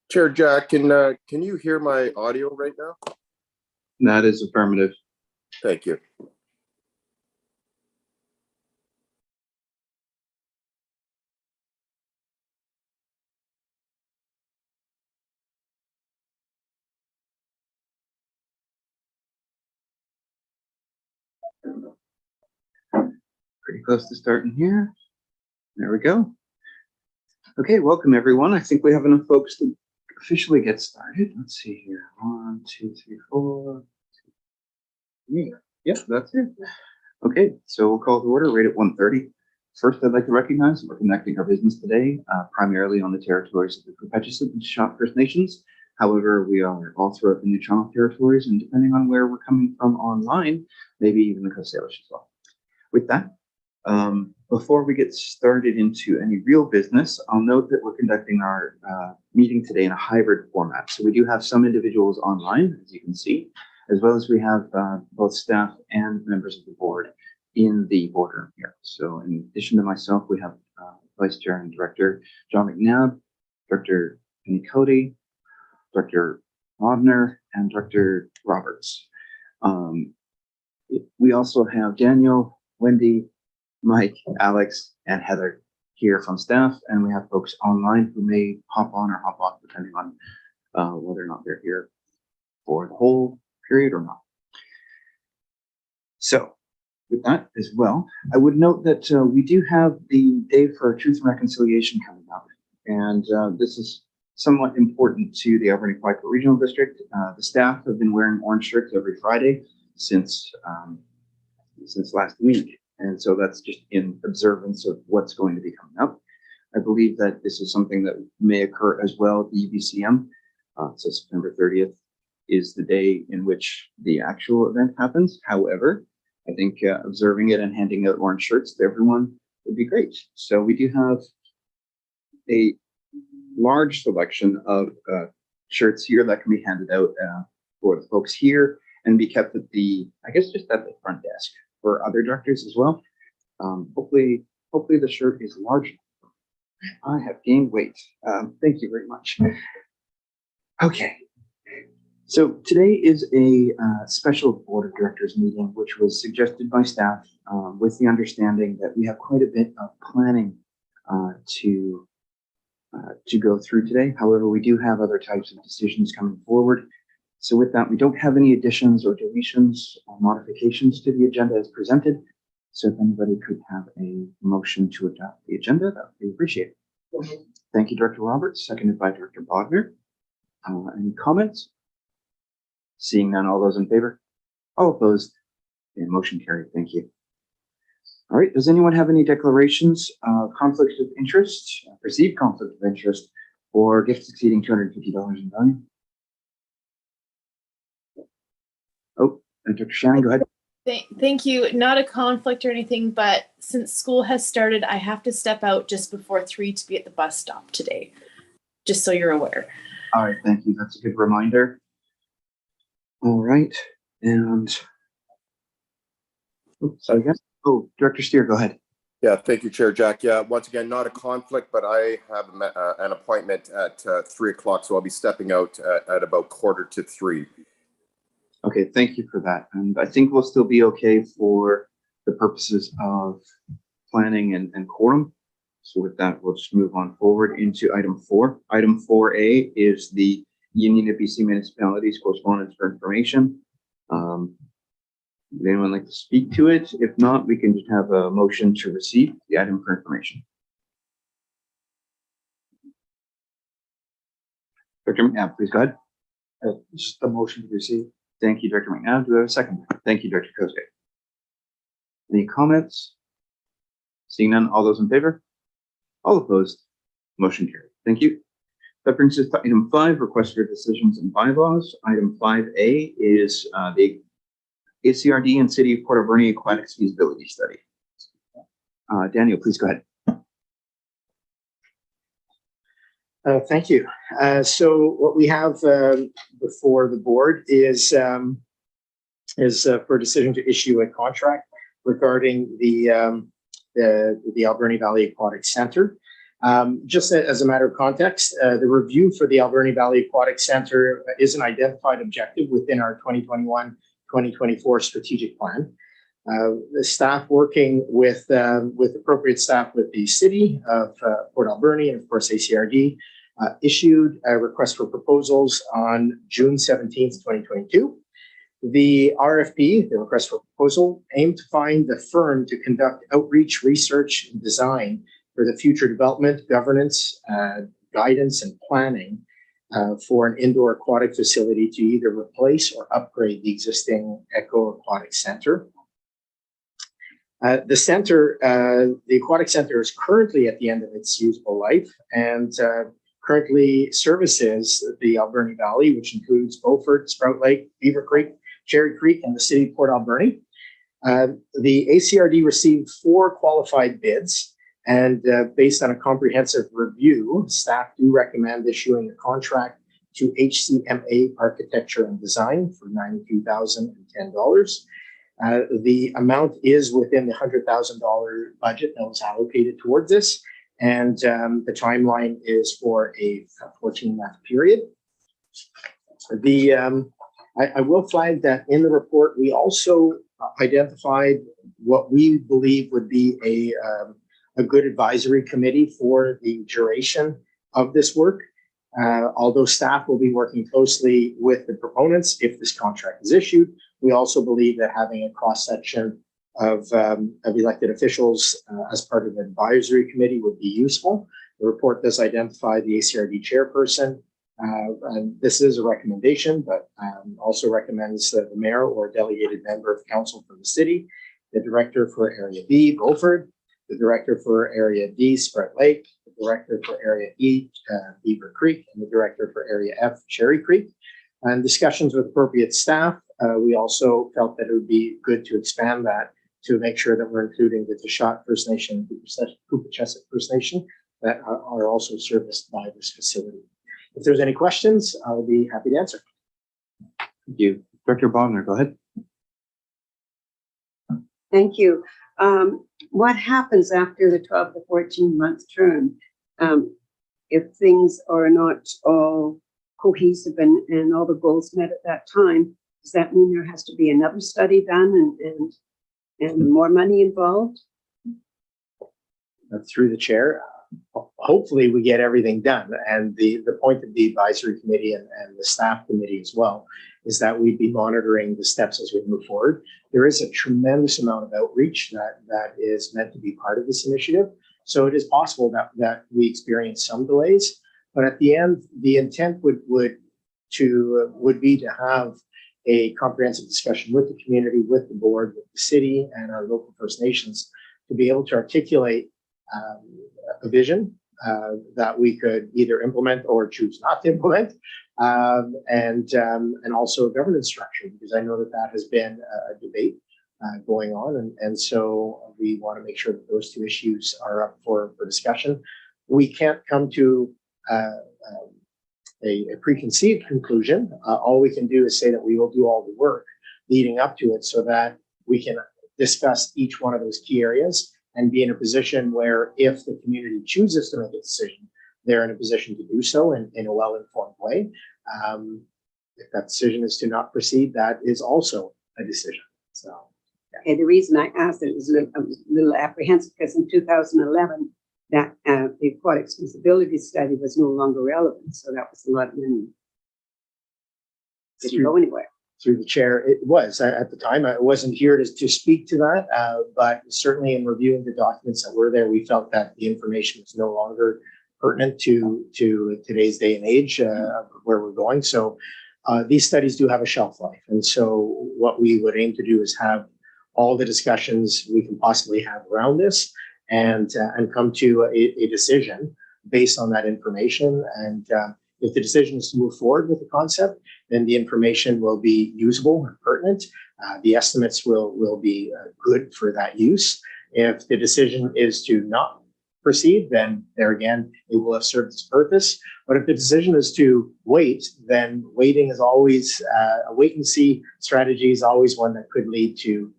Chair Jack, can you hear my audio right now? That is affirmative. Thank you. Pretty close to starting here. There we go. Okay, welcome everyone. I think we have enough folks to officially get started. Let's see here. 1, 2, 3, 4. Yep, that's it. Okay, so we'll call to order right at 1:30. First, I'd like to recognize that we're conducting our business today primarily on the territories of the Quepechusit and Shot First Nations. However, we are all throughout the New Toronto territories, and depending on where we're coming from online, maybe even the Coast Salish as well. With that, before we get started into any real business, I'll note that we're conducting our meeting today in a hybrid format. So we do have some individuals online, as you can see, as well as we have both staff and members of the board in the boardroom here. So in addition to myself, we have Vice Chair and Director John McNabb, Director Penny Cody, Director Rodner, and Director Roberts. We also have Daniel, Wendy, Mike, Alex, and Heather here from staff, and we have folks online who may hop on or hop off depending on whether or not they're here for the whole period or not. So with that as well, I would note that we do have the Day for Truth and Reconciliation coming up, and this is somewhat important to the Alberni-Quipert Regional District. The staff have been wearing orange shirts every Friday since last week. And so that's just in observance of what's going to be coming up. I believe that this is something that may occur as well at the UBCM. So September 30th is the day in which the actual event happens. However, I think observing it and handing out orange shirts to everyone would be great. So we do have a large selection of shirts here that can be handed out for the folks here and be kept at the, I guess, just at the front desk for other directors as well. Hopefully the shirt is large. I have gained weight. Thank you very much. Okay. So today is a special board of directors meeting, which was suggested by staff with the understanding that we have quite a bit of planning to go through today. However, we do have other types of decisions coming forward. So with that, we don't have any additions or deletions or modifications to the agenda as presented. So if anybody could have a motion to adopt the agenda, that would be appreciated. Thank you, Director Roberts, seconded by Director Bodner. Any comments? Seeing none, all those in favor? All opposed? And motion carried. Thank you. All right, does anyone have any declarations of conflict of interest, perceived conflict of interest, or gifts exceeding $250 in value? Oh, Dr. Shannon, go ahead. Thank you. Not a conflict or anything, but since school has started, I have to step out just before 3 to be at the bus stop today, just so you're aware. All right, thank you. That's a good reminder. All right, and sorry again. Oh, Director Steer, go ahead. Yeah, thank you, Chair Jack. Yeah, once again, not a conflict, but I have an appointment at 3 o'clock, so I'll be stepping out at about 2:45. Okay, thank you for that. And I think we'll still be okay for the purposes of planning and quorum. So with that, we'll just move on forward into item 4. Item 4A is the Union of BC Municipalities correspondence for information. Would anyone like to speak to it? If not, we can just have a motion to receive the item for information. Dr. McNabb, please go ahead. Just a motion to receive. Thank you, Director McNabb. Do we have a second? Thank you, Director Kosgei. Any comments? Seeing none, all those in favor? All opposed? Motion carried. Thank you. That brings us to item 5, request for decisions and bylaws. Item 5A is the ACRD and City of Port Alberni Aquatics Feasibility Study. Daniel, please go ahead. Thank you. So what we have before the board is for a decision to issue a contract regarding the Alberni Valley Aquatic Center. Just as a matter of context, the review for the Alberni Valley Aquatic Center is an identified objective within our 2021-2024 strategic plan. The staff working with appropriate staff with the City of Port Alberni and of course ACRD issued a request for proposals on June 17th, 2022. The RFP, the request for proposal, aimed to find the firm to conduct outreach, research, and design for the future development, governance, guidance, and planning for an indoor aquatic facility to either replace or upgrade the existing Echo Aquatic Center. The Aquatic Center is currently at the end of its usable life and currently services the Alberni Valley, which includes Beaufort, Sprout Lake, Beaver Creek, Cherry Creek, and the City of Port Alberni. The ACRD received 4 qualified bids, and based on a comprehensive review, staff do recommend issuing a contract to HCMA Architecture and Design for $92,010. The amount is within the $100,000 budget that was allocated towards this, and the timeline is for a 14-month period. I will flag that in the report, we also identified what we believe would be a good advisory committee for the duration of this work. Although staff will be working closely with the proponents if this contract is issued, we also believe that having a cross-section of elected officials as part of the advisory committee would be useful. The report does identify the ACRD chairperson, and this is a recommendation, but also recommends the mayor or delegated member of council from the city, the director for Area B, Beaufort, the director for Area D, Sprout Lake, the director for Area E, Beaver Creek, and the director for Area F, Cherry Creek. And discussions with appropriate staff, we also felt that it would be good to expand that to make sure that we're including the Tashot First Nation, Kupachesset First Nation that are also serviced by this facility. If there's any questions, I'll be happy to answer. Thank you. Director Bonner, go ahead. Thank you. What happens after the 12 to 14-month term if things are not all cohesive and all the goals met at that time? Does that mean there has to be another study done and more money involved? Through the chair, hopefully we get everything done. And the point of the advisory committee and the staff committee as well is that we'd be monitoring the steps as we move forward. There is a tremendous amount of outreach that is meant to be part of this initiative. So it is possible that we experience some delays, but at the end, the intent would be to have a comprehensive discussion with the community, with the board, with the city and our local First Nations to be able to articulate a vision that we could either implement or choose not to implement, and also a governance structure, because I know that has been a debate going on, and so we want to make sure that those two issues are up for discussion. We can't come to a preconceived conclusion. All we can do is say that we will do all the work leading up to it so that we can discuss each one of those key areas and be in a position where if the community chooses to make a decision, they're in a position to do so in a well-informed way. If that decision is to not proceed, that is also a decision. So, yeah. Okay, the reason I asked it was a little apprehensive because in 2011, that the aquatic feasibility study was no longer relevant. So that was a lot of money. Didn't go anywhere. Through the chair, it was at the time. I wasn't here to speak to that, but certainly in reviewing the documents that were there, we felt that the information was no longer pertinent to today's day and age where we're going. So these studies do have a shelf life, and so what we would aim to do is have all the discussions we can possibly have around this, and come to a decision based on that information. And if the decision is to move forward with the concept, then the information will be usable and pertinent. The estimates will be good for that use. If the decision is to not proceed, then there again, it will have served its purpose. But if the decision is to wait, then waiting is always, a wait and see strategy is always one that could lead to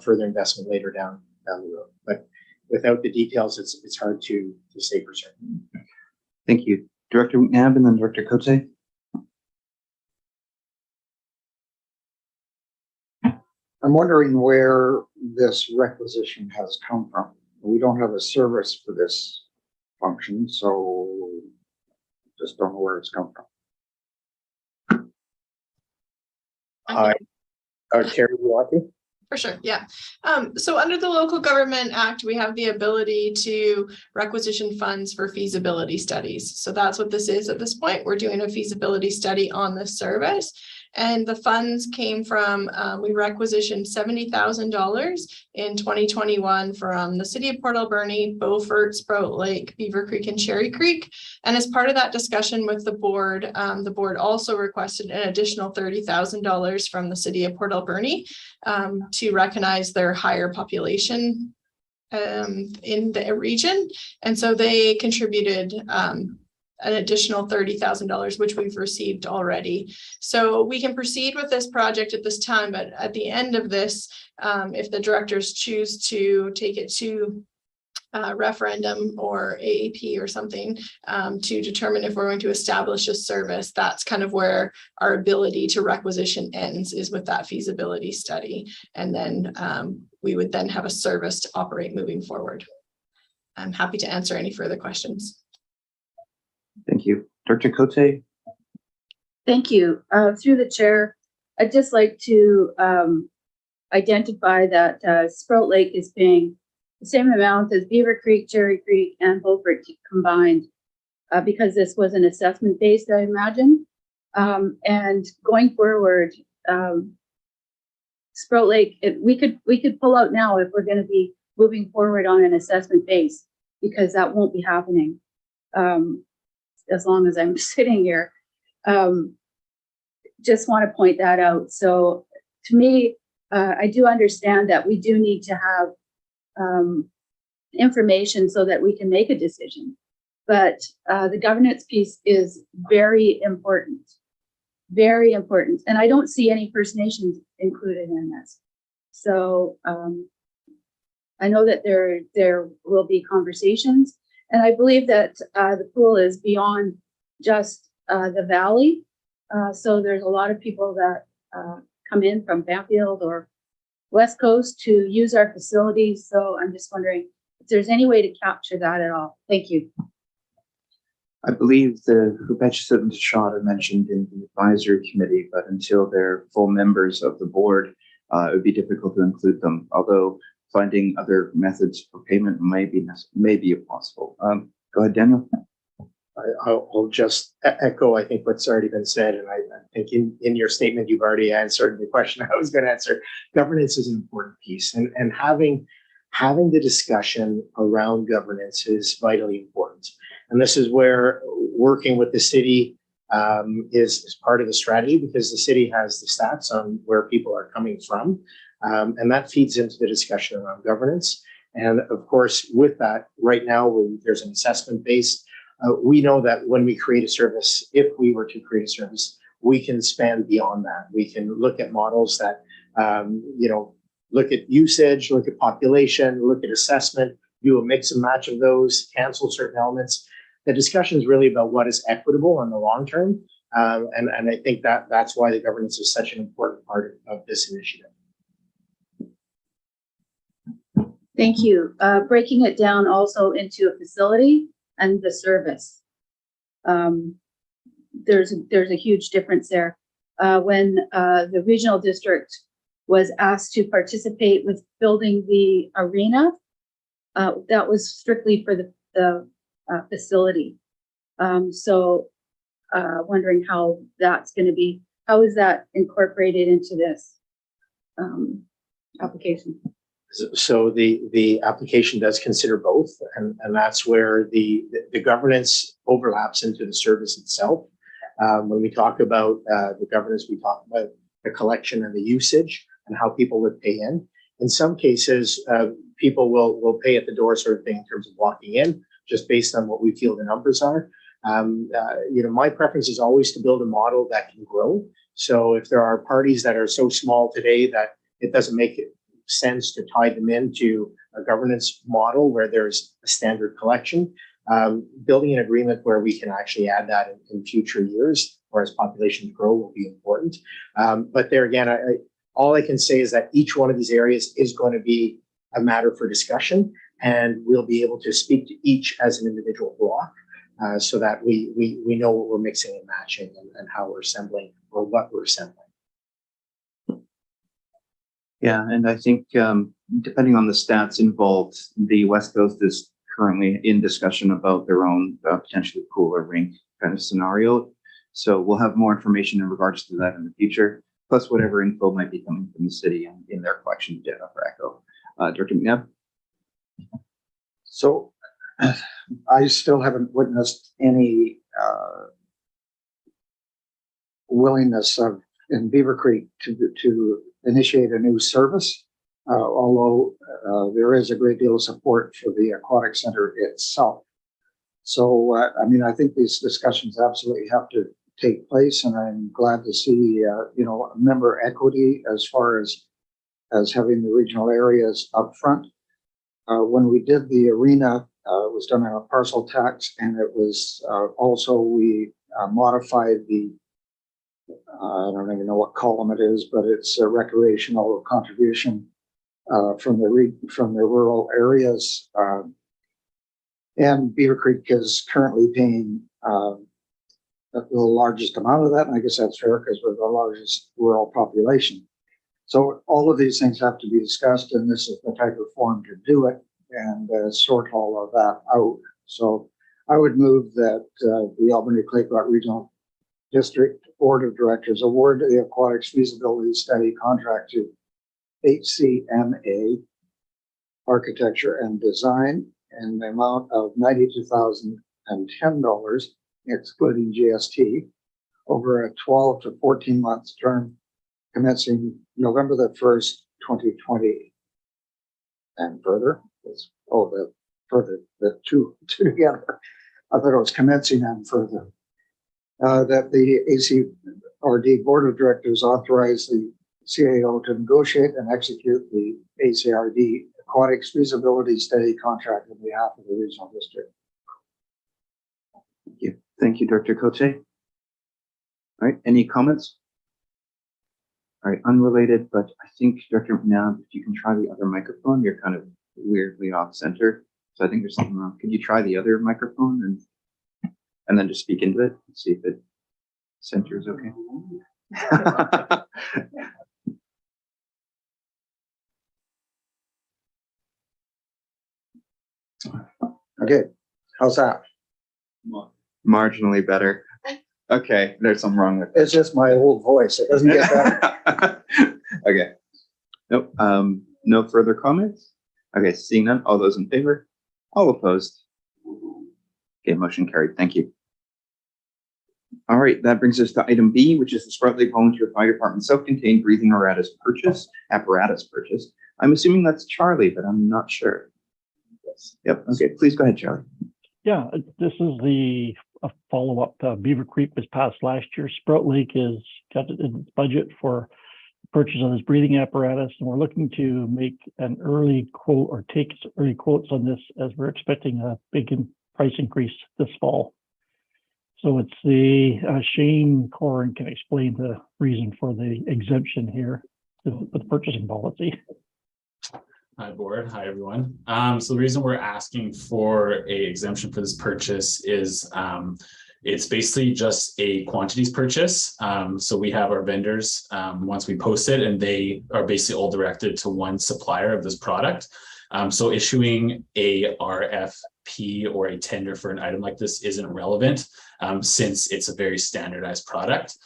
further investment later down the road. But without the details, it's hard to say for certain. Thank you. Director McNabb and then Director Cote. I'm wondering where this requisition has come from. We don't have a service for this function, so just don't know where it's come from. Terry, you want to? For sure, yeah. So under the Local Government Act, we have the ability to requisition funds for feasibility studies. So that's what this is at this point. We're doing a feasibility study on this service. And the funds came from, we requisitioned $70,000 in 2021 from the city of Port Alberni, Beaufort, Sprout Lake, Beaver Creek, and Cherry Creek. And as part of that discussion with the board also requested an additional $30,000 from the city of Port Alberni to recognize their higher population in the region. And so they contributed an additional $30,000, which we've received already. So we can proceed with this project at this time, but at the end of this, if the directors choose to take it to referendum or AAP or something to determine if we're going to establish a service, that's kind of where our ability to requisition ends, is with that feasibility study. And then we would then have a service to operate moving forward. I'm happy to answer any further questions. Thank you. Director Cote. Thank you. Through the chair, I'd just like to identify that Sprout Lake is paying the same amount as Beaver Creek, Cherry Creek, and Beaufort combined because this was an assessment based, I imagine. And going forward, Sprout Lake, we could pull out now if we're going to be moving forward on an assessment base, because that won't be happening as long as I'm sitting here. Just want to point that out. So to me, I do understand that we do need to have information so that we can make a decision. But the governance piece is very important, very important. And I don't see any First Nations included in this. So I know that there will be conversations, and I believe that the pool is beyond just the valley. So there's a lot of people that come in from Banfield or West Coast to use our facilities. So I'm just wondering if there's any way to capture that at all. Thank you. I believe the Hupetchis and Tashada mentioned in the advisory committee, but until they're full members of the board, it would be difficult to include them, although finding other methods for payment may be possible. Go ahead, Daniel. I'll just echo, I think, what's already been said. And I think in your statement, you've already answered the question I was going to answer. Governance is an important piece, and having the discussion around governance is vitally important. And this is where working with the city is part of the strategy, because the city has the stats on where people are coming from. And that feeds into the discussion around governance. And of course, with that, right now, there's an assessment based. We know that when we create a service, if we were to create a service, we can span beyond that. We can look at models that, look at usage, look at population, look at assessment, do a mix and match of those, cancel certain elements. The discussion is really about what is equitable in the long term. And I think that's why the governance is such an important part of this initiative. Thank you. Breaking it down also into a facility and the service. There's a huge difference there. When the regional district was asked to participate with building the arena, that was strictly for the facility. So wondering how that's going to be, how is that incorporated into this application? So the application does consider both, and that's where the governance overlaps into the service itself. When we talk about the governance, we talk about the collection and the usage and how people would pay in. In some cases, people will pay at the door sort of thing in terms of walking in, just based on what we feel the numbers are. My preference is always to build a model that can grow. So if there are parties that are so small today that it doesn't make sense to tie them into a governance model where there's a standard collection. Building an agreement where we can actually add that in future years or as populations grow will be important. But there again, all I can say is that each one of these areas is going to be a matter for discussion, and we'll be able to speak to each as an individual block so that we know what we're mixing and matching and how we're assembling or what we're assembling. Yeah, and I think depending on the stats involved, the West Coast is currently in discussion about their own potentially cooler rink kind of scenario. So we'll have more information in regards to that in the future, plus whatever info might be coming from the city and in their collection data for ECHO. Director McNabb? So I still haven't witnessed any willingness in Beaver Creek to initiate a new service, although there is a great deal of support for the aquatic center itself. So, I mean, I think these discussions absolutely have to take place, and I'm glad to see, member equity as far as having the regional areas up front. When we did the arena, it was done on a parcel tax, and it was also we modified the I don't even know what column it is, but it's a recreational contribution from the rural areas. And Beaver Creek is currently paying the largest amount of that, and I guess that's fair because we're the largest rural population. So all of these things have to be discussed, and this is the type of forum to do it and sort all of that out. So I would move that the Albany-Clay Park Regional District Board of Directors award the aquatics feasibility study contract to HCMA Architecture and Design in the amount of $92,010, excluding GST, over a 12 to 14 month term commencing November the 1st, 2020. And further, the two together. I thought it was commencing and further. That the ACRD Board of Directors authorize the CAO to negotiate and execute the ACRD Aquatics Feasibility Study contract on behalf of the regional district. Thank you. Thank you, Director Cote. All right, any comments? All right, unrelated, but I think, Director McNabb, if you can try the other microphone, you're kind of weirdly off center. So I think there's something wrong. Could you try the other microphone and then just speak into it and see if it centers okay? Okay, how's that? Marginally better. Okay, there's something wrong with it. It's just my old voice. It doesn't get better. Okay. Nope. No further comments? Okay, seeing none. All those in favor? All opposed? Okay, motion carried. Thank you. All right, that brings us to item B, which is the Sprout Lake Volunteer Fire Department self-contained breathing apparatus purchase. I'm assuming that's Charlie, but I'm not sure. Yes. Yep. Okay, please go ahead, Charlie. Yeah, this is a follow-up. Beaver Creek was passed last year. Sprout Lake is got it in its budget for purchase of this breathing apparatus, and we're looking to make an early quote or take early quotes on this as we're expecting a big price increase this fall. So it's the Shane Corin can explain the reason for the exemption here with the purchasing policy. Hi, board. Hi, everyone. So the reason we're asking for a exemption for this purchase is it's basically just a quantities purchase. So we have our vendors once we post it, and they are basically all directed to one supplier of this product. So issuing a RFP or a tender for an item like this isn't relevant since it's a very standardized product.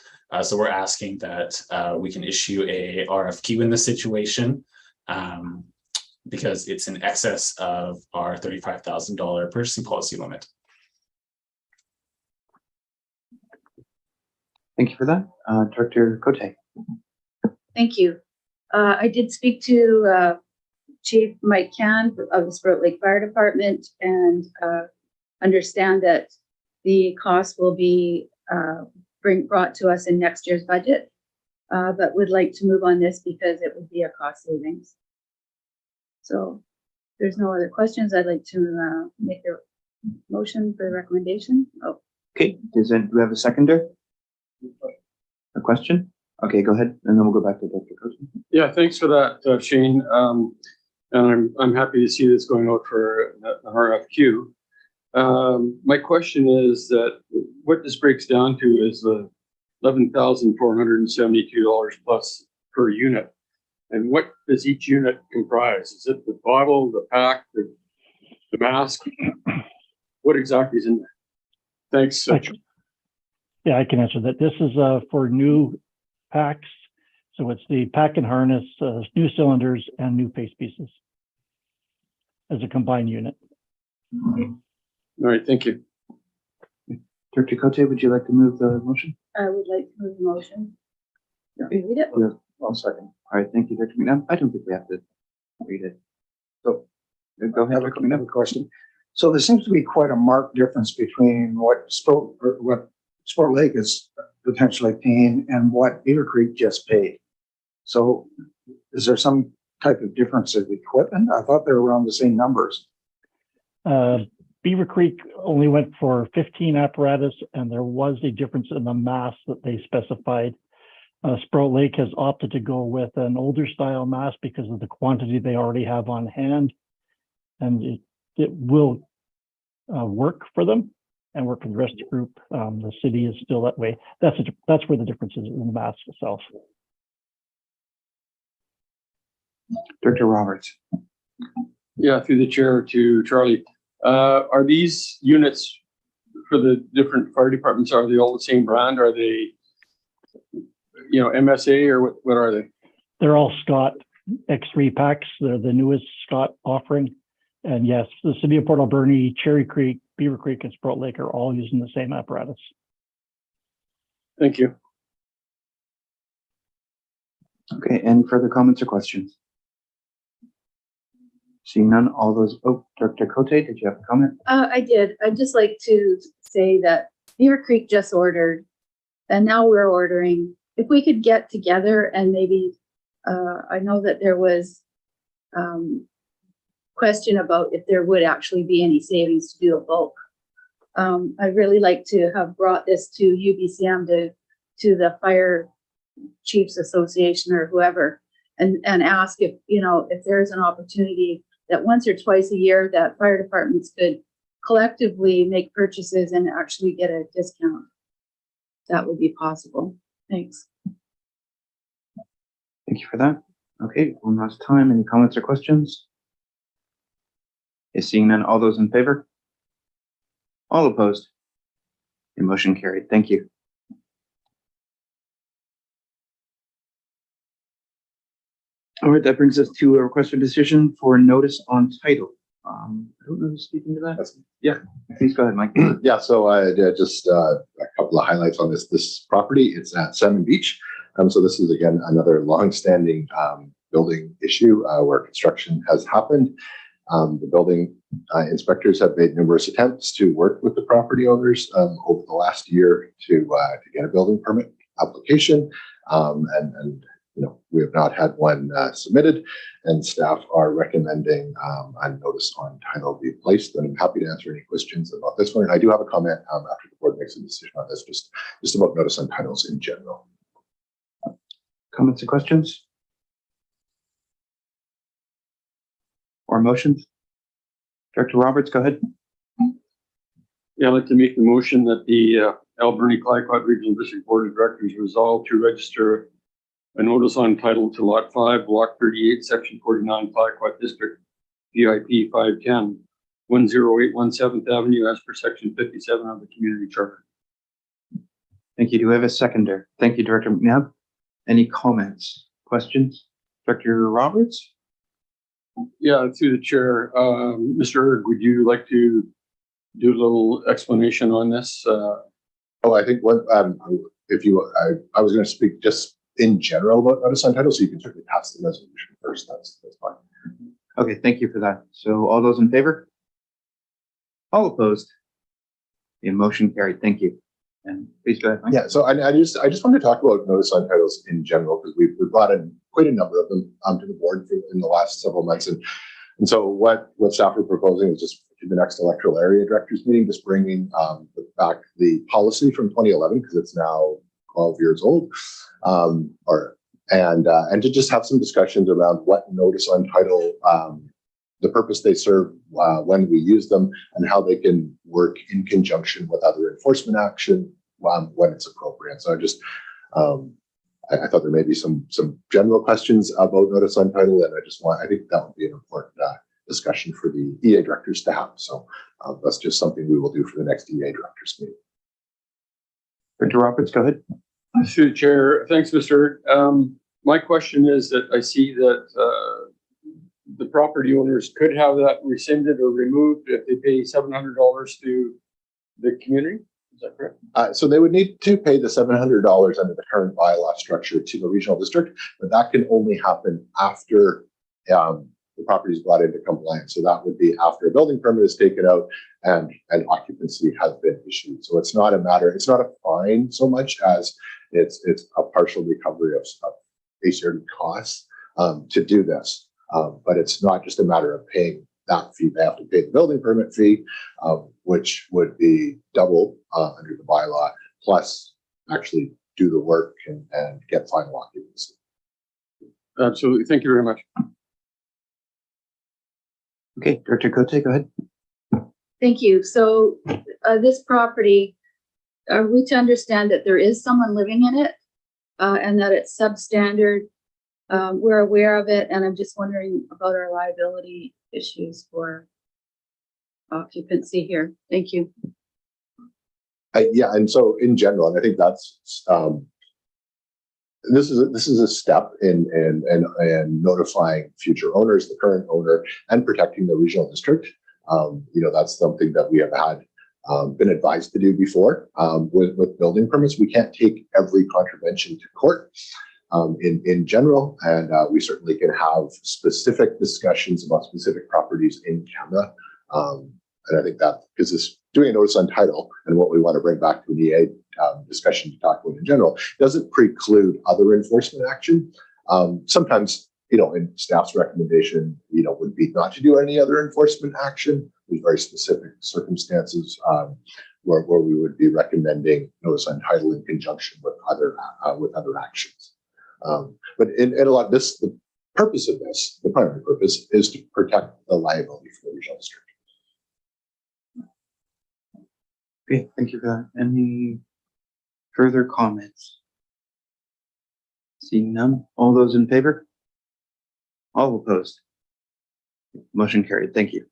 So we're asking that we can issue a RFQ in this situation. Because it's in excess of our $35,000 purchasing policy limit. Thank you for that. Director Cote. Thank you. I did speak to Chief Mike Can of the Sprout Lake Fire Department and understand that the cost will be brought to us in next year's budget, but would like to move on this because it would be a cost savings. So there's no other questions. I'd like to make a motion for the recommendation. Oh, Okay, do we have a seconder? A question? Okay, go ahead, and then we'll go back to Dr. Cote. Yeah, thanks for that, Shane. And I'm happy to see this going out for an RFQ. My question is that what this breaks down to is the $11,472 plus per unit. And what does each unit comprise? Is it the bottle, the pack, the mask? What exactly is in there? Thanks. Yeah, I can answer that. This is for new packs. So it's the pack and harness, new cylinders, and new face pieces as a combined unit. All right, thank you. Dr. Cote, would you like to move the motion? I would like to move the motion. Okay. Read it. Yeah, I'll second. All right, thank you, Dr. McNabb. I don't think we have to read it. So go ahead, Dr. I have McNabb. a question. So there seems to be quite a marked difference between what Sport Lake is potentially paying and what Beaver Creek just paid. So is there some type of difference of equipment? I thought they were around the same numbers. Beaver Creek only went for 15 apparatus, and there was a difference in the mass that they specified. Sprout Lake has opted to go with an older style mass because of the quantity they already have on hand, and it will work for them and work for the rest of the group. The city is still that way. That's where the difference is in the mass itself. Dr. Roberts. Yeah, through the chair to Charlie. Are these units for the different fire departments, are they all the same brand? Are they, MSA or what are they? They're all Scott X3 packs. They're the newest Scott offering. And yes, the city of Port Alberni, Cherry Creek, Beaver Creek, and Sprout Lake are all using the same apparatus. Thank you. Okay, any further comments or questions? Seeing none, all those, Dr. Cote, did you have a comment? I did. I'd just like to say that Beaver Creek just ordered, and now we're ordering. If we could get together and maybe, I know that there was question about if there would actually be any savings to do a bulk. I'd really like to have brought this to UBCM to the Fire Chiefs Association or whoever, and ask if there's an opportunity that once or twice a year that fire departments could collectively make purchases and actually get a discount. That would be possible. Thanks. Thank you for that. Okay, one last time, any comments or questions? Is seeing none, all those in favor? All opposed? The motion carried. Thank you. All right, that brings us to a request for decision for notice on title. I don't know who's speaking to that. Yeah, please go ahead, Mike. Yeah, so just a couple of highlights on this property. It's at Salmon Beach. So this is, again, another longstanding building issue where construction has happened. The building inspectors have made numerous attempts to work with the property owners over the last year to get a building permit application. And we have not had one submitted, and staff are recommending a notice on title be placed. And I'm happy to answer any questions about this one. And I do have a comment after the board makes a decision on this, just about notice on titles in general. Comments or questions? Or motions? Director Roberts, go ahead. Yeah, I'd like to make the motion that the Alberni-Clayoquot Regional District Board of Directors resolve to register a notice on title to Lot 5, Block 38, Section 49, Clayoquot District, VIP 510, 108 17th Avenue, as per Section 57 of the Community Charter. Thank you. Do we have a seconder? Thank you, Director McNabb. Any comments, questions? Director Roberts? Yeah, through the chair, Mr. Erg, would you like to do a little explanation on this? I think what I was going to speak just in general about notice on title, so you can certainly pass the resolution first. That's fine. Okay, thank you for that. So all those in favor? All opposed? The motion carried. Thank you. And please go ahead, Mike. Yeah, so I just wanted to talk about notice on titles in general, because we've brought in quite a number of them to the board in the last several months, and And so what staff are proposing is just in the next electoral area directors meeting, just bringing back the policy from 2011 because it's now 12 years old, and to just have some discussions around what notice on title, the purpose they serve when we use them, and how they can work in conjunction with other enforcement action when it's appropriate. So I thought there may be some general questions about notice on title, and I think that would be an important discussion for the EA directors to have. So that's just something we will do for the next EA directors meeting. Director Roberts, go ahead. Through the chair, thanks, Mr. My question is that I see that the property owners could have that rescinded or removed if they pay $700 to the community. Is that correct? So they would need to pay the $700 under the current bylaw structure to the regional district, but that can only happen after the property is brought into compliance. So that would be after a building permit is taken out and occupancy has been issued. So it's not a fine so much as it's a partial recovery of ACRD costs to do this. But it's not just a matter of paying that fee. They have to pay the building permit fee, which would be double under the bylaw, plus actually do the work and get final occupancy. Absolutely. Thank you very much. Okay, Director Cote, go ahead. Thank you. So this property, are we to understand that there is someone living in it and that it's substandard? We're aware of it, and I'm just wondering about our liability issues for occupancy here. Thank you. Yeah, and so in general, and I think that's this is a step in notifying future owners, the current owner, and protecting the regional district. That's something that we have had been advised to do before with building permits. We can't take every contravention to court in general, and we certainly can have specific discussions about specific properties in camera. And I think that because this doing a notice on title and what we want to bring back to the EA discussion to talk about in general doesn't preclude other enforcement action. Sometimes, in staff's recommendation, would be not to do any other enforcement action. There's very specific circumstances where we would be recommending notice on title in conjunction with other actions. But in a lot of this, the purpose of this, the primary purpose, is to protect the liability for the regional district. Okay, thank you for that. Any further comments? Seeing none. All those in favor? All opposed? Motion carried. Thank you.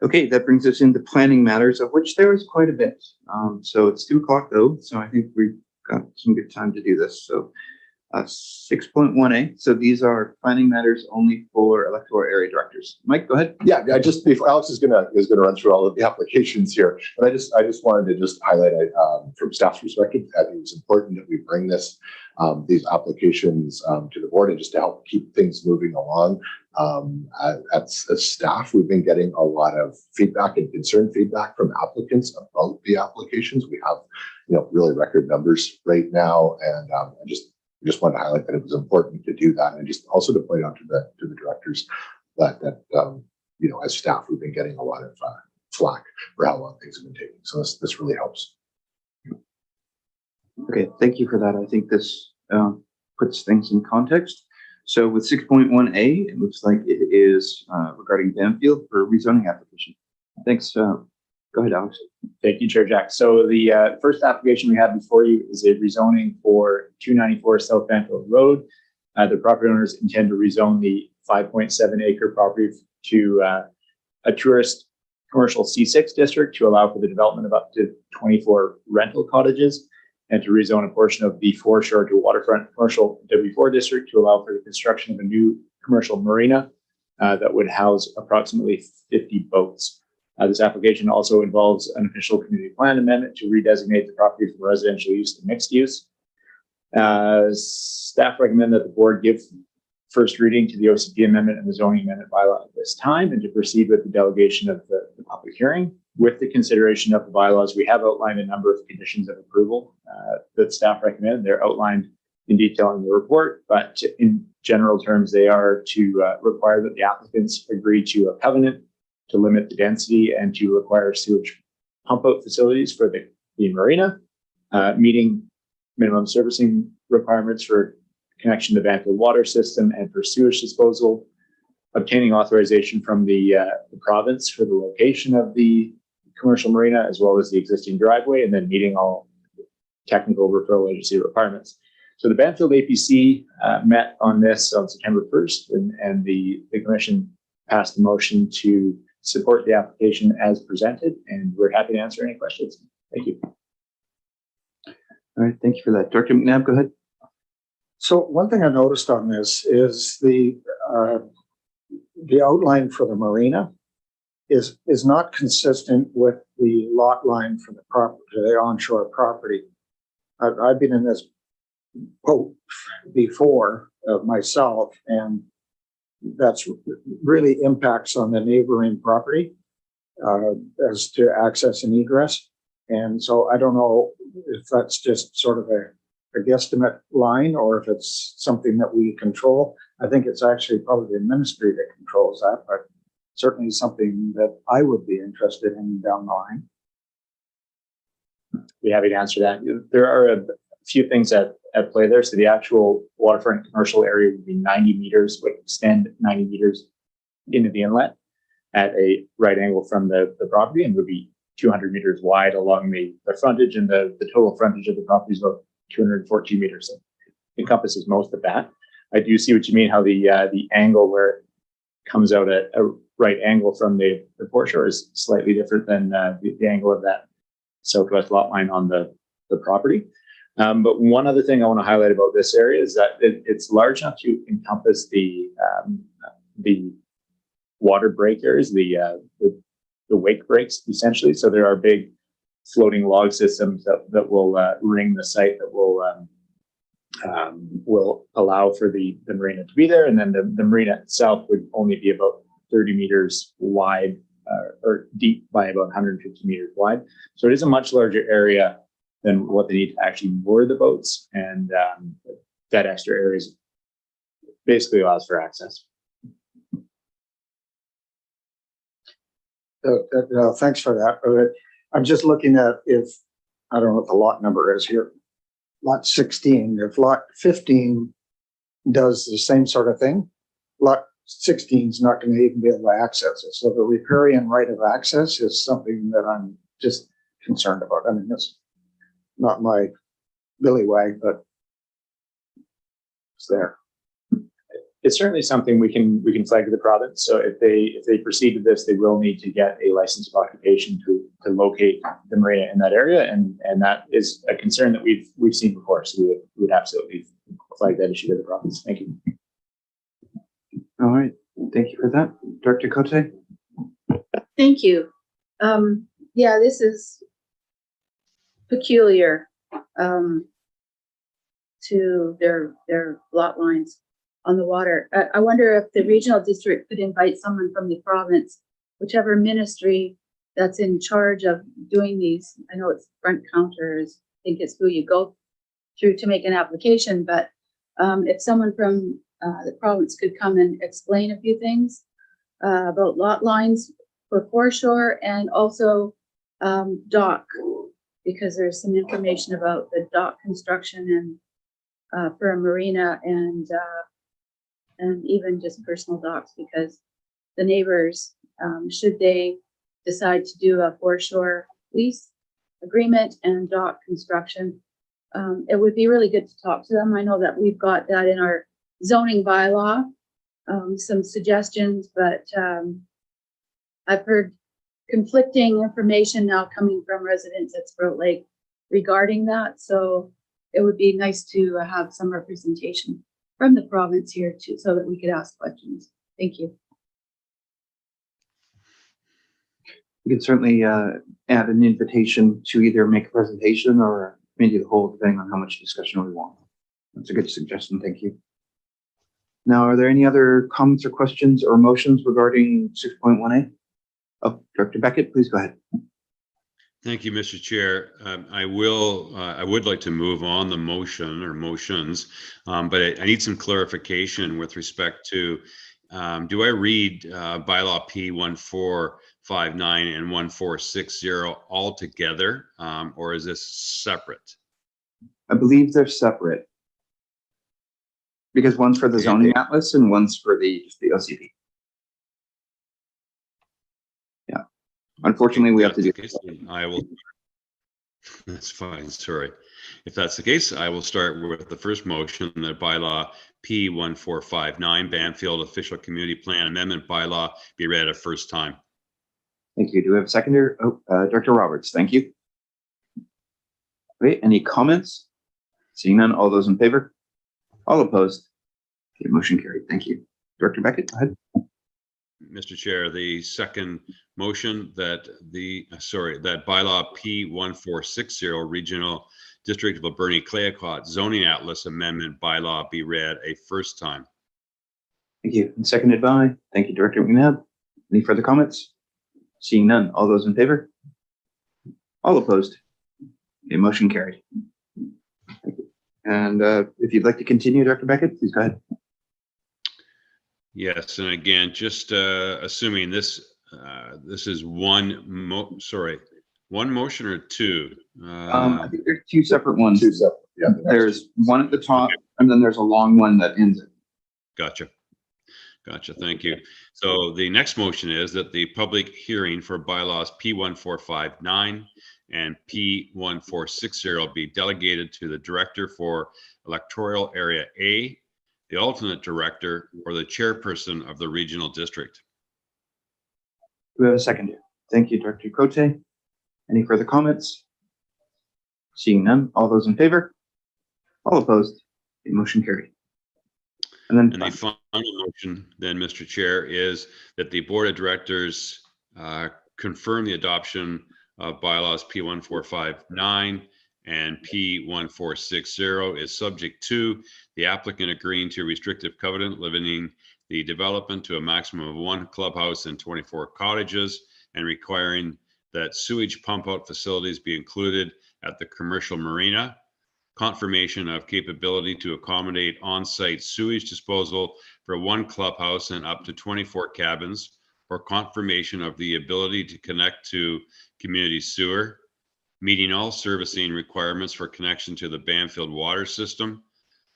Okay, that brings us into planning matters, of which there is quite a bit. So it's 2 o'clock though, so I think we've got some good time to do this. So 6.1A. So these are planning matters only for electoral area directors. Mike, go ahead. Yeah, just before Alex is gonna run through all of the applications here, but I just wanted to just highlight from staff's perspective, I think it's important that we bring these applications to the board and just to help keep things moving along. As staff, we've been getting a lot of feedback and concerned feedback from applicants about the applications. We have, really record numbers right now, and I just wanted to highlight that it was important to do that, and just also to point out to the directors that as staff, we've been getting a lot of flack for how long things have been taking. So this really helps. Okay, thank you for that. I think this puts things in context. So with 6.1A, it looks like it is regarding Banfield for a rezoning application. Thanks. Go ahead, Alex. Thank you, Chair Jack. So the first application we have before you is a rezoning for 294 South Banfield Road. The property owners intend to rezone the 5.7 acre property to a tourist commercial C6 district to allow for the development of up to 24 rental cottages, and to rezone a portion of the foreshore to waterfront commercial W4 district to allow for the construction of a new commercial marina that would house approximately 50 boats. This application also involves an official community plan amendment to redesignate the property from residential use to mixed use. Staff recommend that the board give first reading to the OCP amendment and the zoning amendment bylaw at this time, and to proceed with the delegation of the public hearing. With the consideration of the bylaws, we have outlined a number of conditions of approval that staff recommend. They're outlined in detail in the report, but in general terms, they are to require that the applicants agree to a covenant to limit the density and to require sewage pump out facilities for the marina, meeting minimum servicing requirements for connection to Banfield water system and for sewage disposal, obtaining authorization from the province for the location of the commercial marina as well as the existing driveway, and then meeting all technical referral agency requirements. So the Banfield APC met on this on September 1st, and the commission passed a motion to support the application as presented, and we're happy to answer any questions. Thank you. All right, thank you for that. Director McNabb, go ahead. So one thing I noticed on this is the outline for the marina is not consistent with the lot line for the property, the onshore property. I've been in this boat before myself, and that's really impacts on the neighboring property as to access and egress. And so I don't know if that's just sort of a guesstimate line or if it's something that we control. I think it's actually probably the ministry that controls that, but certainly something that I would be interested in down the line. Be happy to answer that. There are a few things at play there. So the actual waterfront commercial area would be 90 meters, would extend 90 meters into the inlet at a right angle from the property, and would be 200 meters wide along the frontage, and the total frontage of the property is about 214 meters. So it encompasses most of that. I do see what you mean, how the angle where it comes out at a right angle from the foreshore is slightly different than the angle of that southwest lot line on the property. But one other thing I want to highlight about this area is that it's large enough to encompass the water break areas, the wake breaks, essentially. So there are big floating log systems that will ring the site, that will allow for the marina to be there. And then the marina itself would only be about 30 meters wide or deep by about 150 meters wide. So it is a much larger area than what they need to actually moor the boats. And that extra area basically allows for access. Thanks for that. I'm just looking at I don't know what the lot number is here. Lot 16, if lot 15 does the same sort of thing, lot 16 is not going to even be able to access it. So the riparian right of access is something that I'm just concerned about. I mean, that's not my billywag, but it's there. It's certainly something we can flag to the province. So if they proceed with this, they will need to get a license of occupation to locate the marina in that area, and that is a concern that we've seen before. So we would absolutely flag that issue to the province. Thank you. All right, thank you for that. Director Cote? Thank you. Yeah, this is peculiar to their lot lines on the water. I wonder if the regional district could invite someone from the province, whichever ministry that's in charge of doing these. I know it's front counters, I think it's who you go through to make an application, but if someone from the province could come and explain a few things about lot lines for foreshore and also dock, because there's some information about the dock construction and for a marina and even just personal docks, because the neighbors, should they decide to do a foreshore lease agreement and dock construction, it would be really good to talk to them. I know that we've got that in our zoning bylaw, some suggestions, but I've heard conflicting information now coming from residents at Sprout Lake regarding that. So it would be nice to have some representation from the province here too, so that we could ask questions. Thank you. We can certainly add an invitation to either make a presentation or maybe the whole, depending on how much discussion we want. That's a good suggestion. Thank you. Now, are there any other comments or questions or motions regarding 6.1A? Oh, Director Beckett, please go ahead. Thank you, Mr. Chair. I would like to move on the motion or motions, but I need some clarification with respect to, do I read bylaw P1459 and 1460 all together, or is this separate? I believe they're separate. Because one's for the zoning atlas and one's for the OCP. Yeah. Unfortunately, we have to do. I will. That's fine. Sorry. If that's the case, I will start with the first motion, the bylaw P1459, Banfield Official Community Plan Amendment Bylaw, be read a first time. Thank you. Do we have a seconder? Oh, Director Roberts, thank you. Great. Any comments? Seeing none, all those in favor? All opposed? Okay, motion carried. Thank you. Director Beckett, go ahead. Mr. Chair, the second motion that that bylaw P1460 Regional District of Alberni-Clayoquot Zoning Atlas Amendment Bylaw be read a first time. Thank you. And seconded by, thank you, Director McNabb. Any further comments? Seeing none, all those in favor? All opposed? Okay, motion carried. Thank you. And if you'd like to continue, Dr. Beckett, please go ahead. Yes, and again, just assuming this is one motion or two. I think there's two separate ones. Two separate, yeah. There's one at the top, and then there's a long one that ends it. Gotcha. Thank you. So the next motion is that the public hearing for bylaws P1459 and P1460 be delegated to the director for electoral area A, the alternate director, or the chairperson of the regional district. Do we have a seconder? Thank you, Director Cote. Any further comments? Seeing none, all those in favor? All opposed? The motion carried. And the final motion then, Mr. Chair, is that the board of directors confirm the adoption of bylaws P1459 and P1460 is subject to the applicant agreeing to a restrictive covenant limiting the development to a maximum of 1 clubhouse and 24 cottages, and requiring that sewage pump out facilities be included at the commercial marina, confirmation of capability to accommodate on-site sewage disposal for 1 clubhouse and up to 24 cabins, or confirmation of the ability to connect to community sewer, meeting all servicing requirements for connection to the Banfield water system,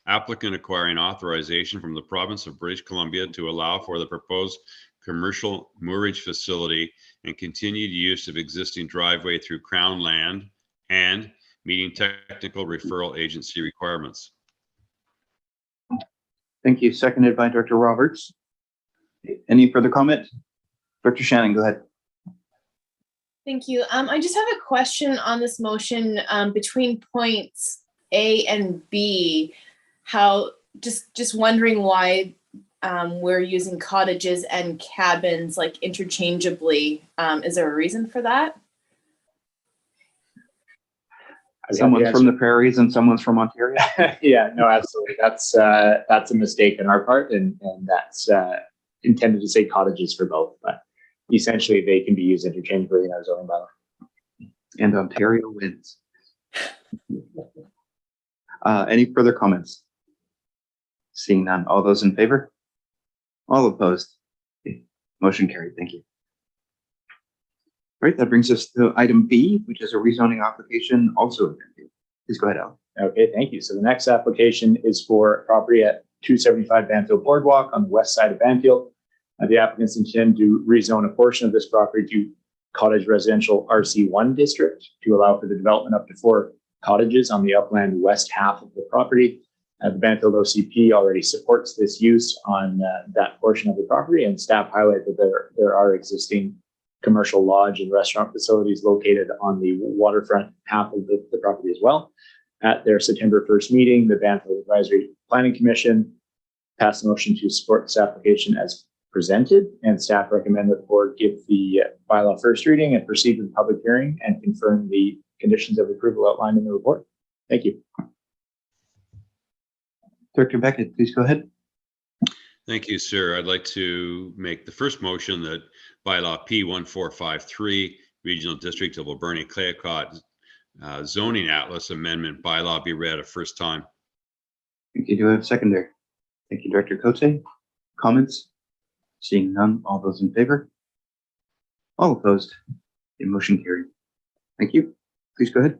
applicant acquiring authorization from the province of British Columbia to allow for the proposed commercial moorage facility and continued use of existing driveway through Crown land, and meeting technical referral agency requirements. thank you. Seconded by Director Roberts. Any further comment? Director Shannon, go ahead. Thank you. I just have a question on this motion between points A and B. How just wondering why we're using cottages and cabins like interchangeably. Is there a reason for that? Someone's from the prairies and someone's from Ontario. Yeah, no, absolutely. That's a mistake on our part, and that's intended to say cottages for both, but essentially they can be used interchangeably in our zoning bylaw. And Ontario wins. Any further comments? Seeing none, all those in favor? All opposed? Okay. Motion carried. Thank you. All right, that brings us to item B, which is a rezoning application also in Banfield. Please go ahead, Alan. Okay, thank you. So the next application is for property at 275 Banfield Boardwalk on the west side of Banfield. The applicants intend to rezone a portion of this property to cottage residential RC1 district to allow for the development up to 4 cottages on the upland west half of the property. The Banfield OCP already supports this use on that portion of the property, and staff highlight that there are existing commercial lodge and restaurant facilities located on the waterfront half of the property as well. At their September 1st meeting, the Banfield Advisory Planning Commission passed a motion to support this application as presented, and staff recommend that the board give the bylaw first reading and proceed with the public hearing and confirm the conditions of approval outlined in the report. Thank you. Director Beckett, please go ahead. Thank you, sir. I'd like to make the first motion that bylaw P1453 be Regional District of Alberni-Clayoquot zoning atlas amendment bylaw be read a first time. Thank you. Do I have a seconder? Thank you, Director Cote. Comments? Seeing none, all those in favor? All opposed? The motion carried. Thank you. Please go ahead.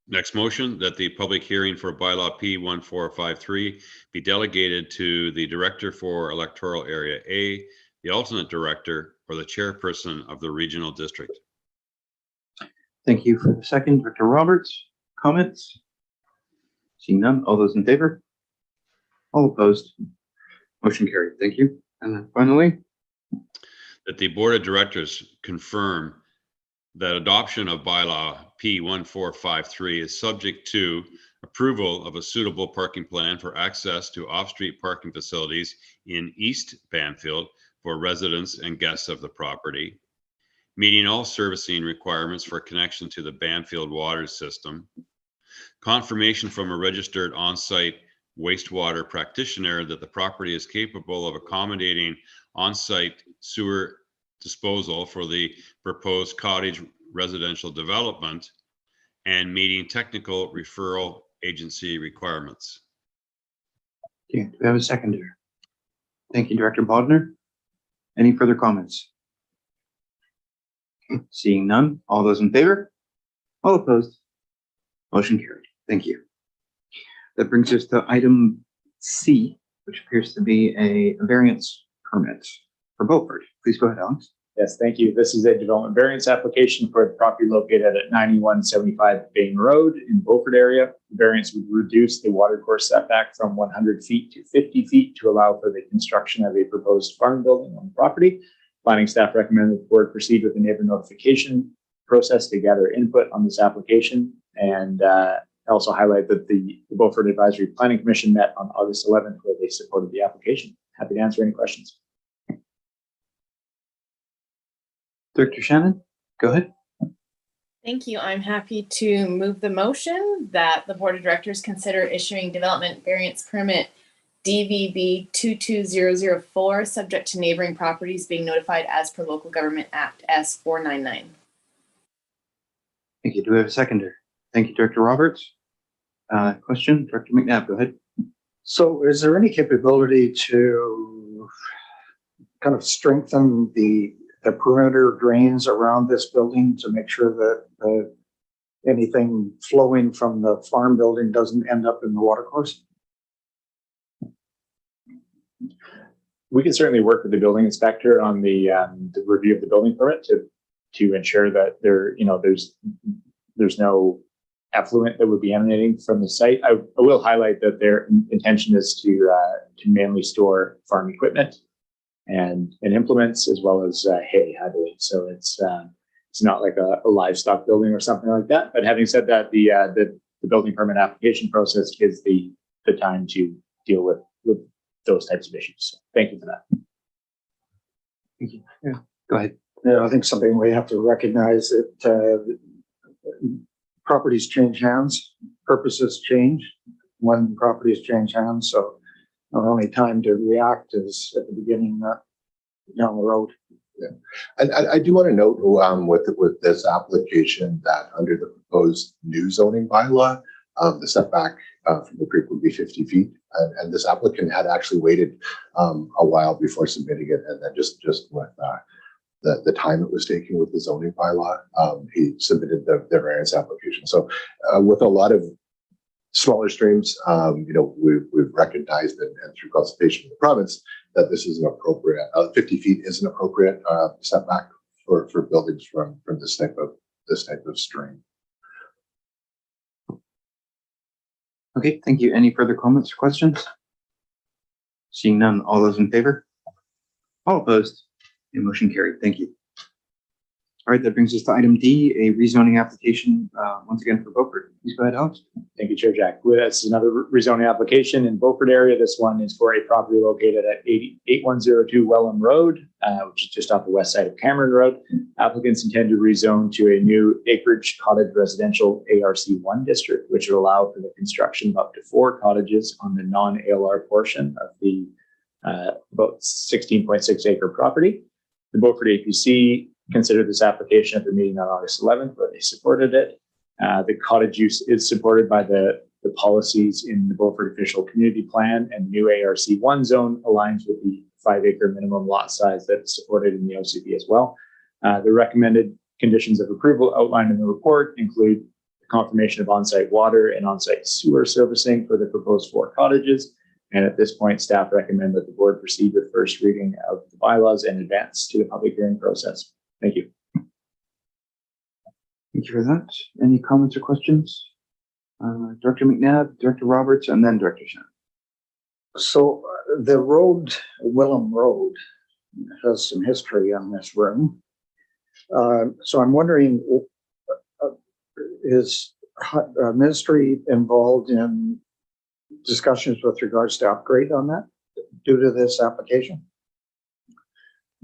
Next motion, that the public hearing for bylaw P1453 be delegated to the Director for Electoral Area A, the alternate director, or the chairperson of the regional district. Thank you for the second. Director Roberts, comments? Seeing none, all those in favor? All opposed? Motion carried. Thank you. And then finally, That the Board of Directors confirm that adoption of bylaw P1453 is subject to approval of a suitable parking plan for access to off-street parking facilities in East Banfield for residents and guests of the property, meeting all servicing requirements for connection to the Banfield water system, confirmation from a registered on-site wastewater practitioner that the property is capable of accommodating on-site sewer disposal for the proposed cottage residential development, and meeting technical referral agency requirements. okay, do we have a seconder? Thank you, Director Bodner. Any further comments? Okay, seeing none, all those in favor? All opposed? Motion carried. Thank you. That brings us to item C, which appears to be a variance permit for Beaufort. Please go ahead, Alex. Yes, thank you. This is a development variance application for the property located at 9175 Bain Road in Beaufort area. The variance would reduce the watercourse setback from 100 feet to 50 feet to allow for the construction of a proposed farm building on the property. Planning staff recommend that the board proceed with the neighbor notification process to gather input on this application, and also highlight that the Beaufort Advisory Planning Commission met on August 11th, where they supported the application. Happy to answer any questions. Director Shannon, go ahead. Thank you. I'm happy to move the motion that the Board of Directors consider issuing development variance permit DVB 22004, subject to neighboring properties being notified as per Local Government Act S 499. Thank you. Do we have a seconder? Thank you, Director Roberts. Question, Director McNabb, go ahead. So is there any capability to kind of strengthen the perimeter drains around this building to make sure that anything flowing from the farm building doesn't end up in the watercourse? We can certainly work with the building inspector on the review of the building permit to ensure that there's no effluent that would be emanating from the site. I will highlight that their intention is to mainly store farm equipment and implements, as well as hay, I believe. So it's not like a livestock building or something like that. But having said that, the building permit application process gives the time to deal with those types of issues. So thank you for that. Thank you. Yeah, go ahead. Yeah, I think something we have to recognize that properties change hands, purposes change when properties change hands. So our only time to react is at the beginning, down the road. Yeah, and I do want to note with this application that under the proposed new zoning bylaw, the setback from the creek would be 50 feet, and this applicant had actually waited a while before submitting it, and then just with the time it was taking with the zoning bylaw, he submitted the variance application. So with a lot of smaller streams, we've recognized and through consultation with the province that this is an appropriate 50 feet is an appropriate setback for buildings from this type of stream. Okay, thank you. Any further comments or questions? Seeing none, all those in favor? All opposed? The motion carried. Thank you. All right, that brings us to item D, a rezoning application, once again for Beaufort. Please go ahead, Alex. Thank you, Chair Jack. This is another rezoning application in Beaufort area. This one is for a property located at 8102 Welland Road, which is just off the west side of Cameron Road. Applicants intend to rezone to a new acreage cottage residential ARC1 district, which will allow for the construction of up to 4 cottages on the non-ALR portion of the about 16.6 acre property. The Beaufort APC considered this application at the meeting on August 11th, where they supported it. The cottage use is supported by the policies in the Beaufort Official Community Plan, and new ARC1 zone aligns with the 5-acre minimum lot size that's supported in the OCP as well. The recommended conditions of approval outlined in the report include the confirmation of on-site water and on-site sewer servicing for the proposed 4 cottages. And at this point, staff recommend that the board proceed with first reading of the bylaws and advance to the public hearing process. Thank you. Thank you for that. Any comments or questions? Director McNabb, Director Roberts, and then Director Shannon. So the road, Willem Road, has some history on this room. So I'm wondering, is ministry involved in discussions with regards to upgrade on that due to this application?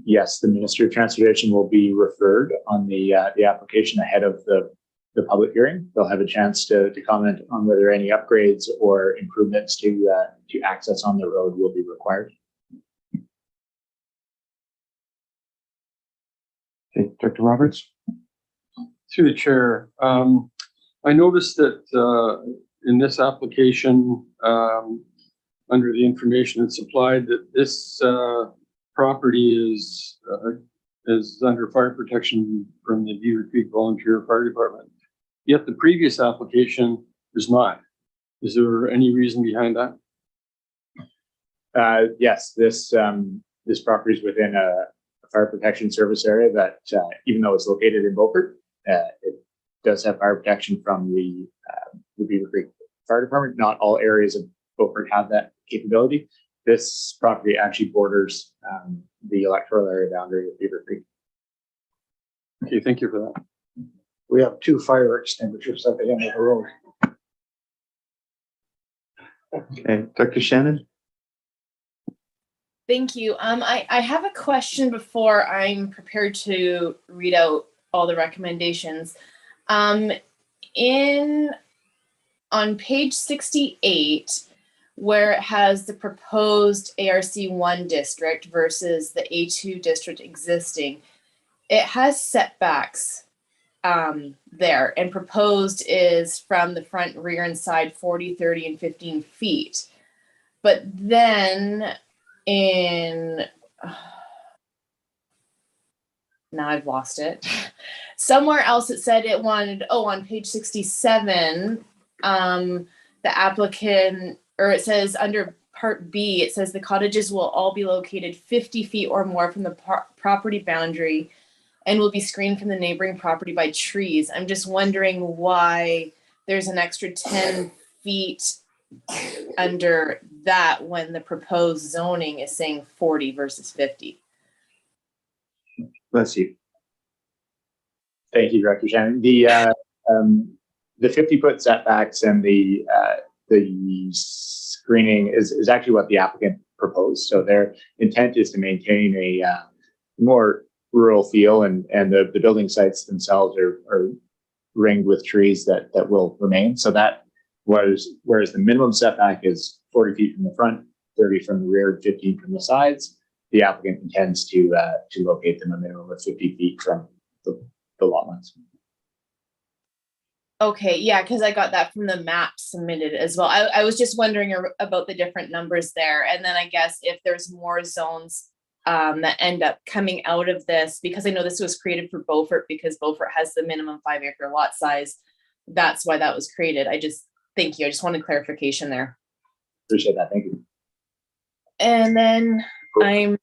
Yes, the Ministry of Transportation will be referred on the application ahead of the public hearing. They'll have a chance to comment on whether any upgrades or improvements to access on the road will be required. Okay, Director Roberts. Through the chair, I noticed that in this application, under the information that's supplied, that this property is under fire protection from the Beaver Creek Volunteer Fire Department. Yet the previous application is not. Is there any reason behind that? Yes, this property is within a fire protection service area that, even though it's located in Beaufort, it does have fire protection from the Beaver Creek Fire Department. Not all areas of Beaufort have that capability. This property actually borders the electoral area boundary of Beaver Creek. Okay, thank you for that. We have 2 fire extinguishers at the end of the road. Okay, Dr. Shannon. Thank you. I have a question before I'm prepared to read out all the recommendations. On page 68, where it has the proposed ARC1 district versus the A2 district existing, it has setbacks there, and proposed is from the front, rear, and side 40, 30, and 15 feet. But then now I've lost it. Somewhere else it said it wanted, on page 67, the applicant, or it says under part B, it says the cottages will all be located 50 feet or more from the property boundary and will be screened from the neighboring property by trees. I'm just wondering why there's an extra 10 feet under that when the proposed zoning is saying 40 versus 50. Bless you. Thank you, Director Shannon. The 50-foot setbacks and the screening is actually what the applicant proposed. So their intent is to maintain a more rural feel, and the building sites themselves are ringed with trees that will remain. So that was, whereas the minimum setback is 40 feet from the front, 30 from the rear, 15 from the sides, the applicant intends to locate them a minimum of 50 feet from the lot lines. Okay, yeah, because I got that from the map submitted as well. I was just wondering about the different numbers there. And then I guess if there's more zones that end up coming out of this, because I know this was created for Beaufort because Beaufort has the minimum 5-acre lot size. That's why that was created. Thank you. I just wanted clarification there. Appreciate that. Thank you. And then I'm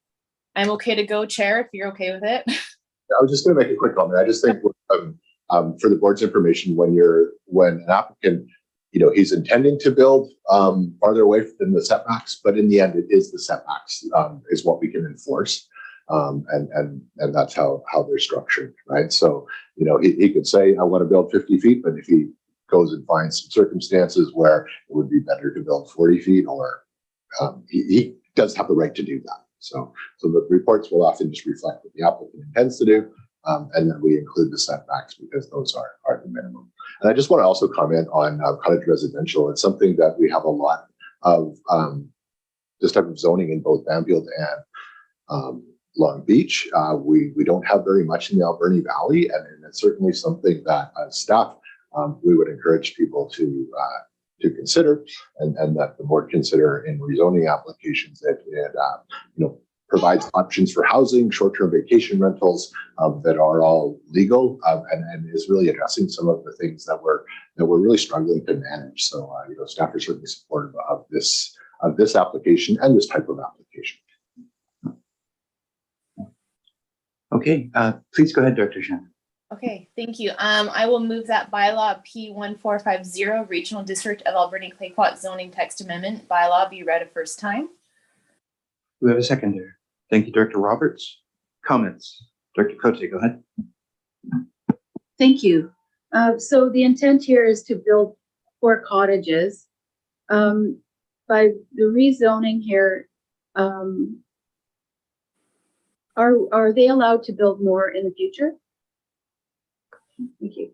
okay to go, Chair, if you're okay with it. I was just going to make a quick comment. I just think for the board's information, when an applicant, he's intending to build farther away than the setbacks, but in the end, it is the setbacks is what we can enforce, and that's how they're structured, right? So he could say, I want to build 50 feet, but if he goes and finds some circumstances where it would be better to build 40 feet, or he does have the right to do that. So the reports will often just reflect what the applicant intends to do, and then we include the setbacks because those are the minimum. And I just want to also comment on cottage residential. It's something that we have a lot of this type of zoning in both Bamfield and Long Beach. We don't have very much in the Alberni Valley, and it's certainly something that as staff we would encourage people to consider, and that the board consider in rezoning applications that it provides options for housing, short-term vacation rentals that are all legal, and is really addressing some of the things that we're really struggling to manage. So staff are certainly supportive of this application and this type of application. Okay, please go ahead, Director Shen. Okay, thank you. I will move that bylaw P1450, Regional District of Alberni Clayoquot Zoning Text Amendment bylaw be read a first time. Do we have a seconder? Thank you, Director Roberts. Comments? Director Cote, go ahead. Thank you. So the intent here is to build 4 cottages. By the rezoning here, are they allowed to build more in the future? Thank you.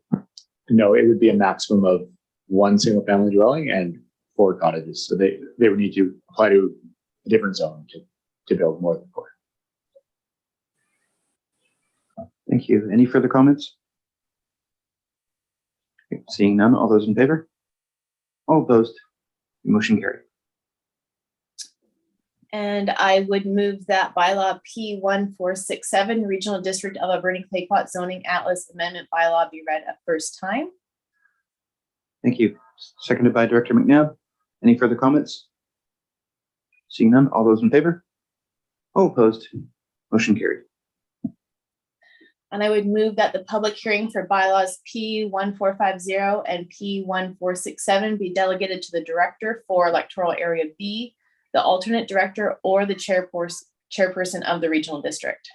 No, it would be a maximum of 1 single family dwelling and 4 cottages. So they would need to apply to a different zone to build more than 4. Thank you. Any further comments? Okay, seeing none, all those in favor? All opposed? Motion carried. And I would move that bylaw P1467, Regional District of Alberni Clayoquot Zoning Atlas Amendment bylaw be read a first time. Thank you. Seconded by Director McNabb. Any further comments? Seeing none, all those in favor? All opposed? Motion carried. And I would move that the public hearing for bylaws P1450 and P1467 be delegated to the director for electoral area B, the alternate director, or the chairperson of the regional district.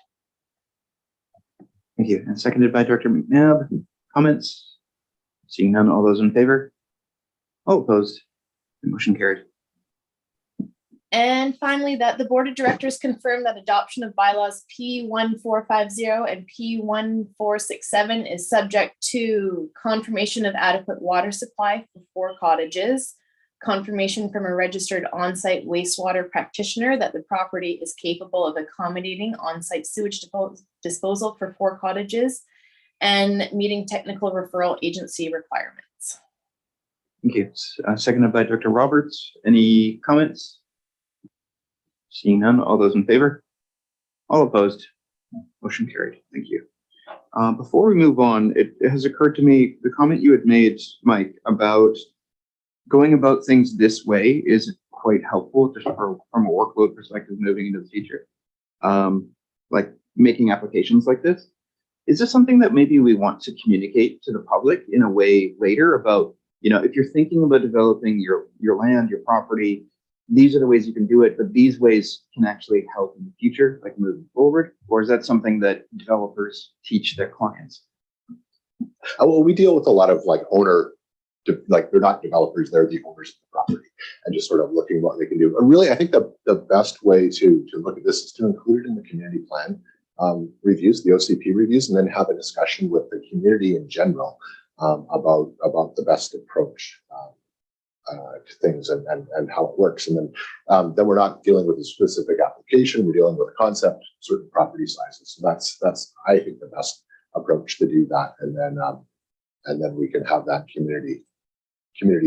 Thank you. And seconded by Director McNabb. Comments? Seeing none, all those in favor? All opposed? Motion carried. And finally, that the board of directors confirm that adoption of bylaws P1450 and P1467 is subject to confirmation of adequate water supply for 4 cottages, confirmation from a registered on-site wastewater practitioner that the property is capable of accommodating on-site sewage disposal for 4 cottages, and meeting technical referral agency requirements. Thank you. Seconded by Director Roberts. Any comments? Seeing none, all those in favor? All opposed? Motion carried. Thank you. Before we move on, it has occurred to me, the comment you had made, Mike, about going about things this way is quite helpful just from a workload perspective moving into the future. Like making applications like this. Is this something that maybe we want to communicate to the public in a way later about, if you're thinking about developing your land, your property, these are the ways you can do it, but these ways can actually help in the future, like moving forward? Or is that something that developers teach their clients? Well, we deal with a lot of they're not developers, they're the owners of the property, and just sort of looking what they can do. And really, I think the best way to look at this is to include it in the community plan reviews, the OCP reviews, and then have a discussion with the community in general about the best approach to things and how it works. And then we're not dealing with a specific application, we're dealing with a concept, certain property sizes. So that's I think the best approach to do that. And then we can have that community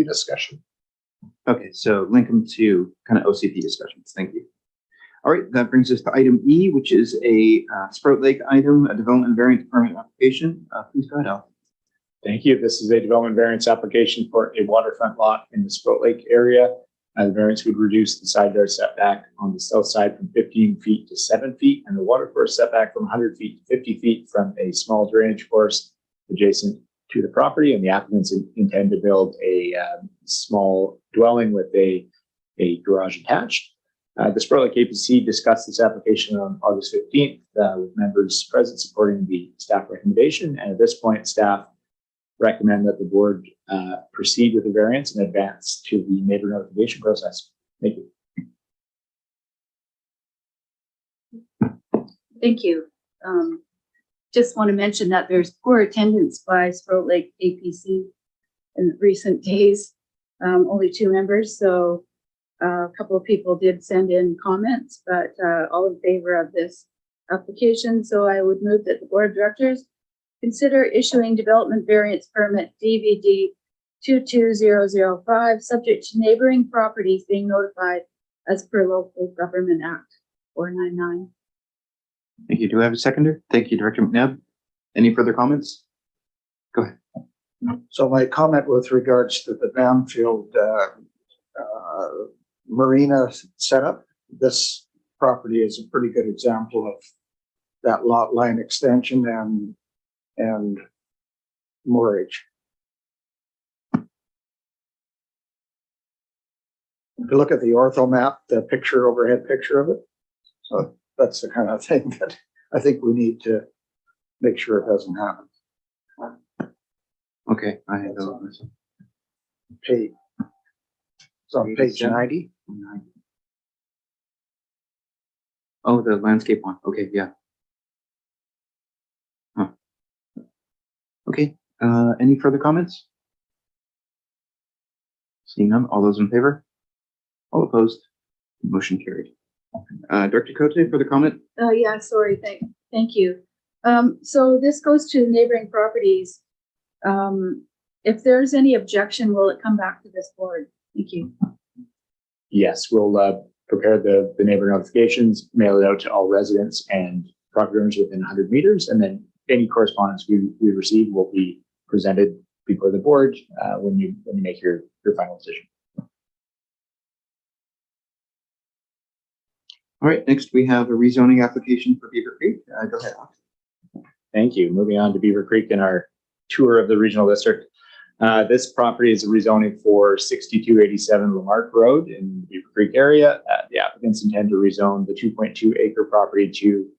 discussion. Okay, so link them to kind of OCP discussions. Thank you. All right, that brings us to item E, which is a Sprout Lake item, a development variance permit application. Please go ahead, Al. Thank you. This is a development variance application for a waterfront lot in the Sprout Lake area. The variance would reduce the side yard setback on the south side from 15 feet to 7 feet, and the water course setback from 100 feet to 50 feet from a small drainage course adjacent to the property. And the applicants intend to build a small dwelling with a garage attached. The Sprout Lake APC discussed this application on August 15th with members present supporting the staff recommendation. And at this point, staff recommend that the board proceed with the variance and advance to the neighbor notification process. Thank you. Thank you. Just want to mention that there's poor attendance by Sprout Lake APC in recent days, only 2 members. So a couple of people did send in comments, but all in favor of this application, so I would move that the board of directors consider issuing development variance permit DVD 22005, subject to neighboring properties being notified as per Local Government Act 499. Thank you. Do I have a seconder? Thank you, Director McNabb. Any further comments? Go ahead. So my comment with regards to the Downfield marina setup, this property is a pretty good example of that lot line extension and moorage. If you look at the ortho map, the picture, overhead picture of it, so that's the kind of thing that I think we need to make sure it doesn't happen. Okay, I have those. Page. It's on page 90. Oh, the landscape one. Okay, yeah. Huh. Okay, any further comments? Seeing none, all those in favor? All opposed? Motion carried. Director Cote, further comment? Yeah, sorry, thank you. So this goes to neighboring properties. If there's any objection, will it come back to this board? Thank you. Yes, we'll prepare the neighbor notifications, mail it out to all residents and property owners within 100 meters, and then any correspondence we receive will be presented before the board when you make your final decision. All right, next we have a rezoning application for Beaver Creek. Go ahead. Thank you. Moving on to Beaver Creek in our tour of the regional district. This property is a rezoning for 6287 Lamarck Road in the Beaver Creek area. The applicants intend to rezone the 2.2 acre property to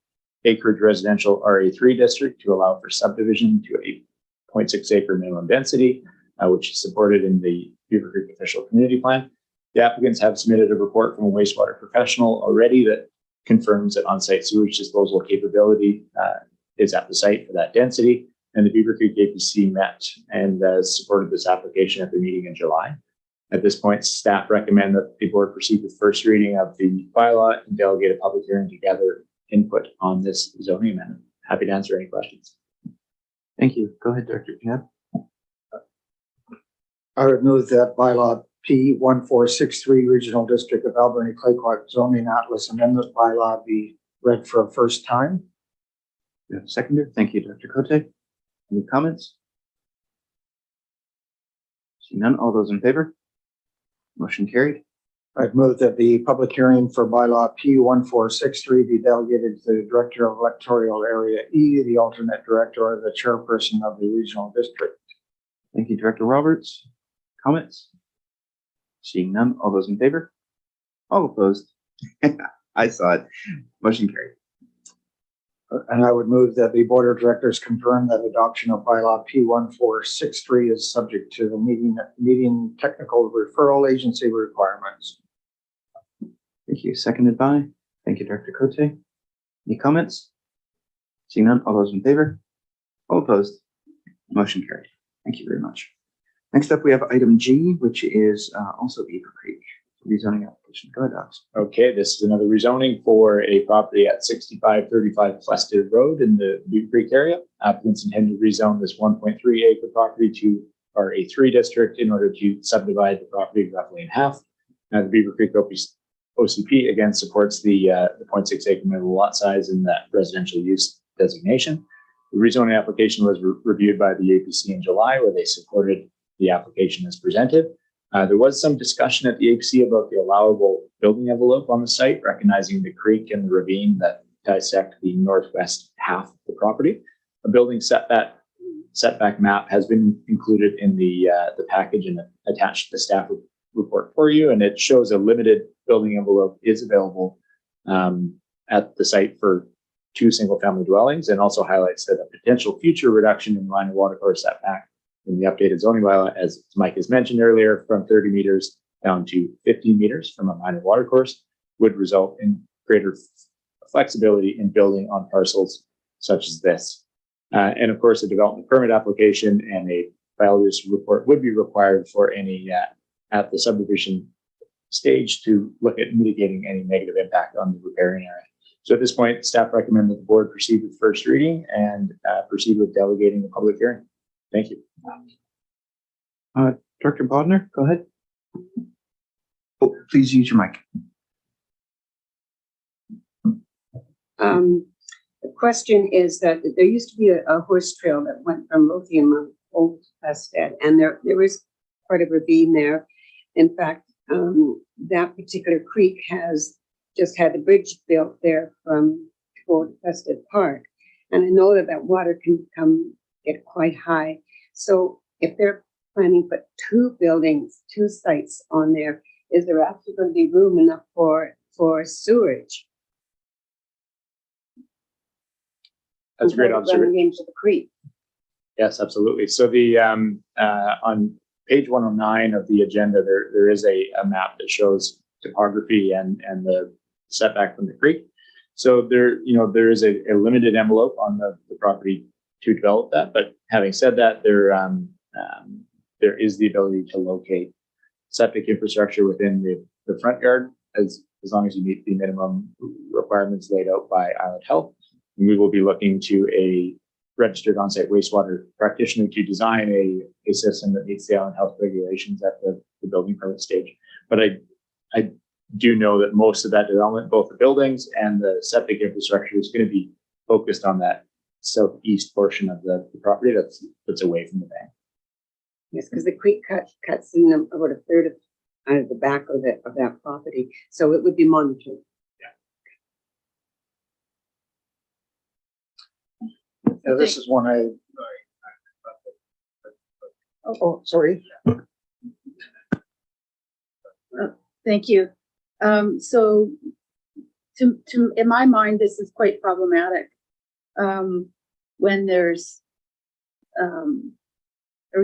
acreage residential RA3 district to allow for subdivision to a 0.6 acre minimum density, which is supported in the Beaver Creek official community plan. The applicants have submitted a report from a wastewater professional already that confirms that on-site sewage disposal capability is at the site for that density. And the Beaver Creek APC met and supported this application at the meeting in July. At this point, staff recommend that the board proceed with first reading of the bylaw and delegate a public hearing to gather input on this zoning amendment. Happy to answer any questions. Thank you. Go ahead, Director Cab. I would move that bylaw P1463 Regional District of Alberni Claycourt Zoning Atlas Amendment bylaw be read for a first time. You have a seconder. Thank you, Director Cote. Any comments? See none. All those in favor? Motion carried. I'd move that the public hearing for bylaw P1463 be delegated to the Director of Electoral Area E, the alternate director, or the chairperson of the regional district. Thank you, Director Roberts. Comments? Seeing none. All those in favor? All opposed? I saw it. Motion carried. And I would move that the board of directors confirm that adoption of bylaw P1463 is subject to the meeting technical referral agency requirements. Thank you. Seconded by. Thank you, Director Cote. Any comments? Seeing none. All those in favor? All opposed? Motion carried. Thank you very much. Next up, we have item G, which is also Beaver Creek rezoning application. Go ahead, Alex. Okay, this is another rezoning for a property at 6535 Plested Road in the Beaver Creek area. Applicants intend to rezone this 1.3 acre property to RA3 district in order to subdivide the property roughly in half. Now, the Beaver Creek OCP again supports the 0.6 acre minimum lot size in that residential use designation. The rezoning application was reviewed by the APC in July, where they supported the application as presented. There was some discussion at the APC about the allowable building envelope on the site, recognizing the creek and the ravine that dissect the northwest half of the property. A building setback map has been included in the package and attached to the staff report for you, and it shows a limited building envelope is available at the site for 2 single-family dwellings, and also highlights that a potential future reduction in line of watercourse setback in the updated zoning bylaw, as Mike has mentioned earlier, from 30 meters down to 15 meters from a minor watercourse would result in greater flexibility in building on parcels such as this. And of course, a development permit application and a file use report would be required for any at the subdivision stage to look at mitigating any negative impact on the riparian area. So at this point, staff recommend that the board proceed with first reading and proceed with delegating the public hearing. Thank you. Director Bodnar, go ahead. Oh, please use your mic. The question is that there used to be a horse trail that went from Lothian to Old Hested, and there is quite a ravine there. In fact, that particular creek has just had a bridge built there from Old Hested Park. And I know that that water can get quite high. So if they're planning to put two sites on there, is there actually going to be room enough for sewage? That's a great Running observation. into the creek. Yes, absolutely. So the on page 109 of the agenda, there is a map that shows topography and the setback from the creek. So there is a limited envelope on the property to develop that. But having said that, there is the ability to locate septic infrastructure within the front yard as long as you meet the minimum requirements laid out by Island Health. And we will be looking to a registered on-site wastewater practitioner to design a system that meets the Island Health regulations at the building permit stage. But I do know that most of that development, both the buildings and the septic infrastructure, is going to be focused on that southeast portion of the property that's away from the bank. Yes, because the creek cuts in about a third of the back of that property, so it would be monitored. Yeah, this is one sorry. Thank you. So in my mind, this is quite problematic. When there's a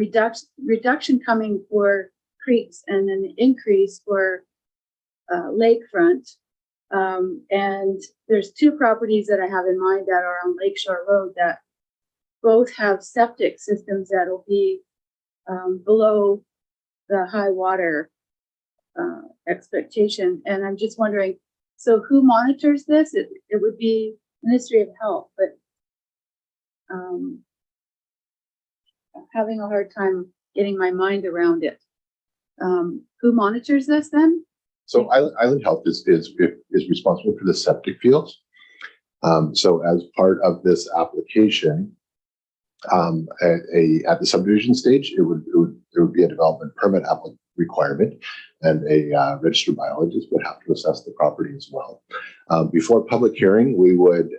reduction coming for creeks and an increase for lakefront. And there's two properties that I have in mind that are on Lakeshore Road that both have septic systems that'll be below the high water expectation. And I'm just wondering, so who monitors this? It would be Ministry of Health, but I'm having a hard time getting my mind around it. Who monitors this then? So Island Health is responsible for the septic fields. So as part of this application, at the subdivision stage, there would be a development permit requirement, and a registered biologist would have to assess the property as well. Before public hearing, we would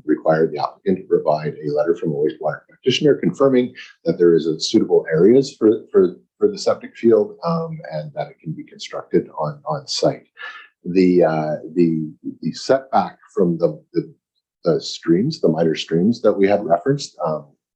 require the applicant to provide a letter from a wastewater practitioner confirming that there is a suitable areas for the septic field, and that it can be constructed on site. The setback from the streams, the minor streams that we had referenced,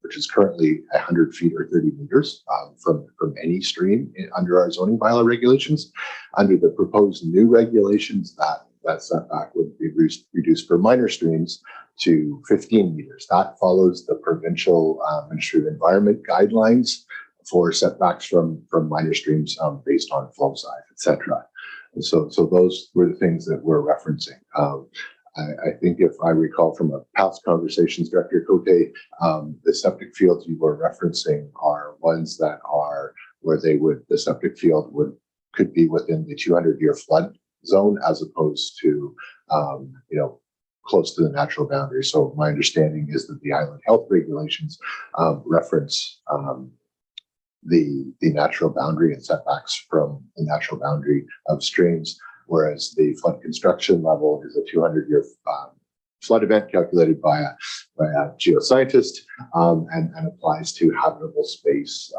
which is currently 100 feet or 30 meters from any stream under our zoning bylaw regulations. Under the proposed new regulations, that setback would be reduced for minor streams to 15 meters. That follows the provincial Ministry of Environment guidelines for setbacks from minor streams based on flow size, etc. So those were the things that we're referencing. I think if I recall from a past conversations, Director Cote, the septic fields you were referencing are ones that are where the septic field could be within the 200-year flood zone as opposed to, close to the natural boundary. So my understanding is that the Island Health regulations reference the natural boundary and setbacks from the natural boundary of streams, whereas the flood construction level is a 200-year flood event calculated by a geoscientist and applies to habitable space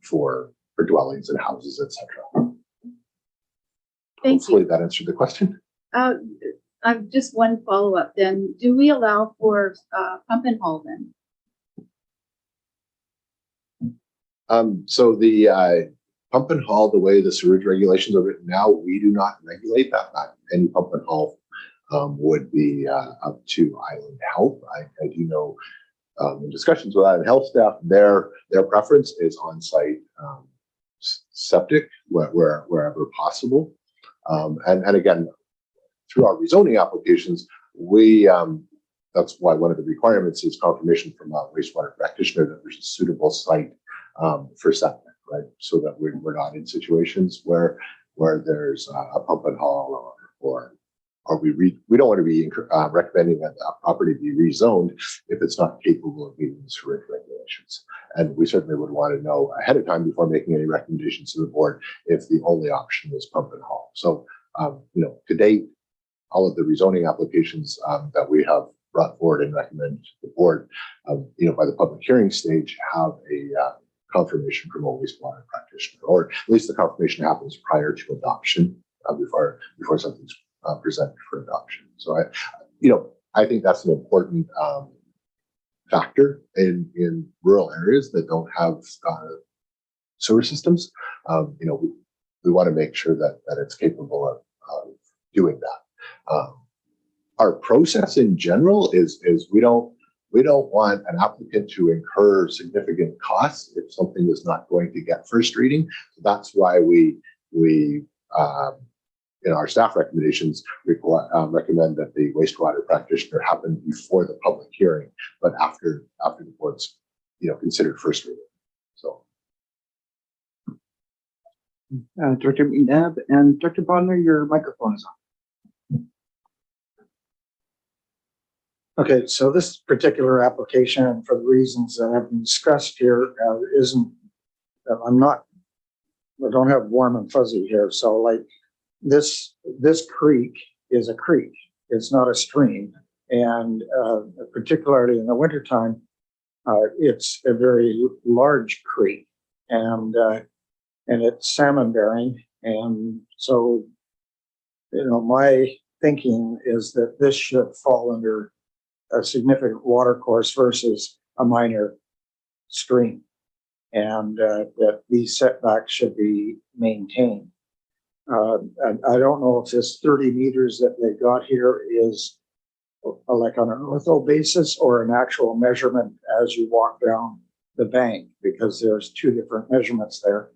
for dwellings and houses, etc. Thank Hopefully you. that answered the question. I've just one follow-up then. Do we allow for pump and haul then? So the pump and haul, the way the sewage regulations are written now, we do not regulate that. Any pump and haul would be up to Island Health. I do know in discussions with Island Health staff, their preference is on-site septic wherever possible. And again, through our rezoning applications, that's why one of the requirements is confirmation from a wastewater practitioner that there's a suitable site for septic, right? So that we're not in situations where there's a pump and haul or we don't want to be recommending that the property be rezoned if it's not capable of meeting the SWRF regulations. And we certainly would want to know ahead of time before making any recommendations to the board if the only option was pump and haul. So, to date, all of the rezoning applications that we have brought forward and recommended to the board, by the public hearing stage, have a confirmation from a wastewater practitioner, or at least the confirmation happens prior to adoption, before something's presented for adoption. So I think that's an important factor in rural areas that don't have sewer systems. We want to make sure that it's capable of doing that. Our process in general is we don't want an applicant to incur significant costs if something is not going to get first reading. So that's why we in our staff recommendations recommend that the wastewater practitioner happen before the public hearing, but after the board's considered first reading. So. Director McNabb and Director Bodner, your microphone is on. Okay, so this particular application, for the reasons that have been discussed here, I don't have warm and fuzzy here. So like this creek is a creek. It's not a stream. And particularly in the wintertime, it's a very large creek and it's salmon bearing. And so, my thinking is that this should fall under a significant water course versus a minor stream, and that these setbacks should be maintained. And I don't know if this 30 meters that they got here is like on an ortho basis or an actual measurement as you walk down the bank, because there's two different measurements there.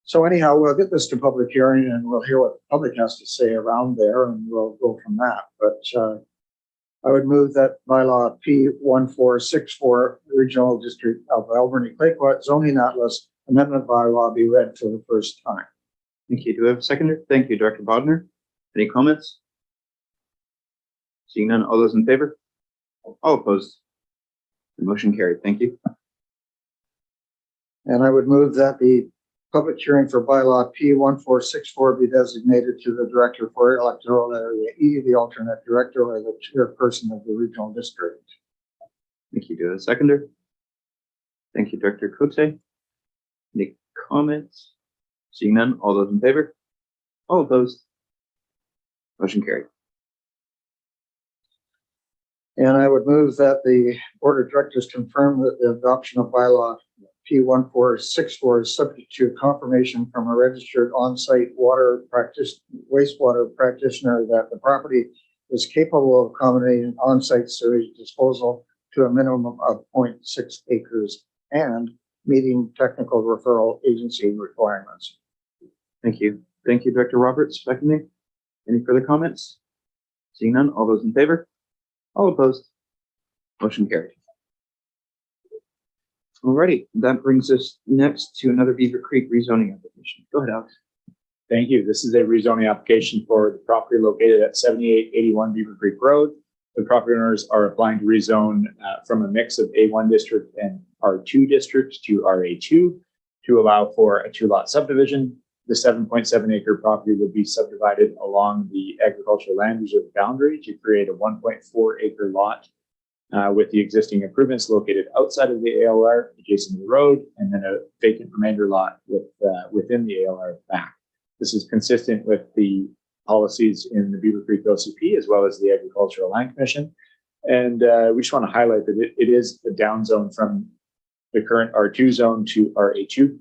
So anyhow, we'll get this to public hearing and we'll hear what the public has to say around there, and we'll go from that. But I would move that bylaw P1464, Regional District of Alberni-Clayoquot zoning atlas amendment bylaw be read for the first time. Thank you. Do we have a seconder? Thank you, Director Bodner. Any comments? Seeing none, all those in favor? All opposed? The motion carried. Thank you. And I would move that the public hearing for bylaw P1464 be designated to the director for electoral area E, the alternate director, or the chairperson of the regional district. Thank you. Do we have a seconder? Thank you, Director Cote. Any comments? Seeing none, all those in favor? All opposed? Motion carried. And I would move that the board of directors confirm that the adoption of bylaw P1464 is subject to confirmation from a registered on-site wastewater practitioner that the property is capable of accommodating on-site sewage disposal to a minimum of 0.6 acres and meeting technical referral agency requirements. Thank you. Thank you, Director Roberts. Seconding. Any further comments? Seeing none, all those in favor? All opposed? Motion carried. Alrighty, that brings us next to another Beaver Creek rezoning application. Go ahead, Alex. Thank you. This is a rezoning application for the property located at 7881 Beaver Creek Road. The property owners are applying to rezone from a mix of A1 district and R2 districts to RA2 to allow for a 2-lot subdivision. The 7.7 acre property will be subdivided along the agricultural land reserve boundary to create a 1.4 acre lot with the existing improvements located outside of the ALR adjacent to the road, and then a vacant remainder lot within the ALR back. This is consistent with the policies in the Beaver Creek OCP as well as the Agricultural Land Commission. And we just want to highlight that it is a down zone from the current R2 zone to RA2,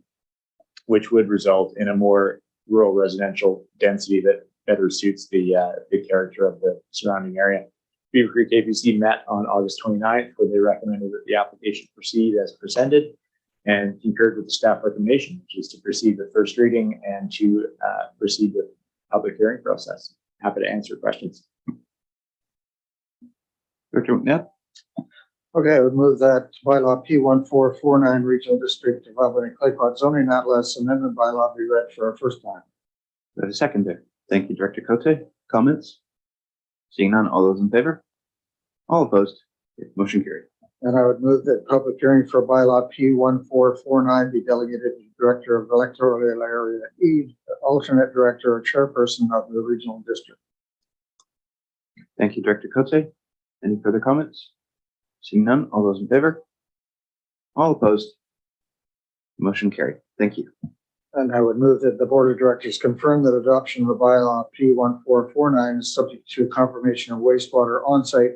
which would result in a more rural residential density that better suits the character of the surrounding area. Beaver Creek APC met on August 29th, where they recommended that the application proceed as presented and concurred with the staff recommendation, which is to proceed with first reading and to proceed with public hearing process. Happy to answer questions. Director McNabb? Okay, I would move that bylaw P1449 Regional District of Albany Claycott zoning atlas amendment bylaw be read for a first time. Do I have a seconder? Thank you, Director Cote. Comments? Seeing none, all those in favor? All opposed? Motion carried. And I would move that public hearing for bylaw P1449 be delegated to the Director of Electoral Area E, alternate director or chairperson of the regional district. Thank you, Director Cote. Any further comments? Seeing none, all those in favor? All opposed? Motion carried. Thank you. And I would move that the Board of Directors confirm that adoption of the bylaw P1449 is subject to confirmation of wastewater on-site,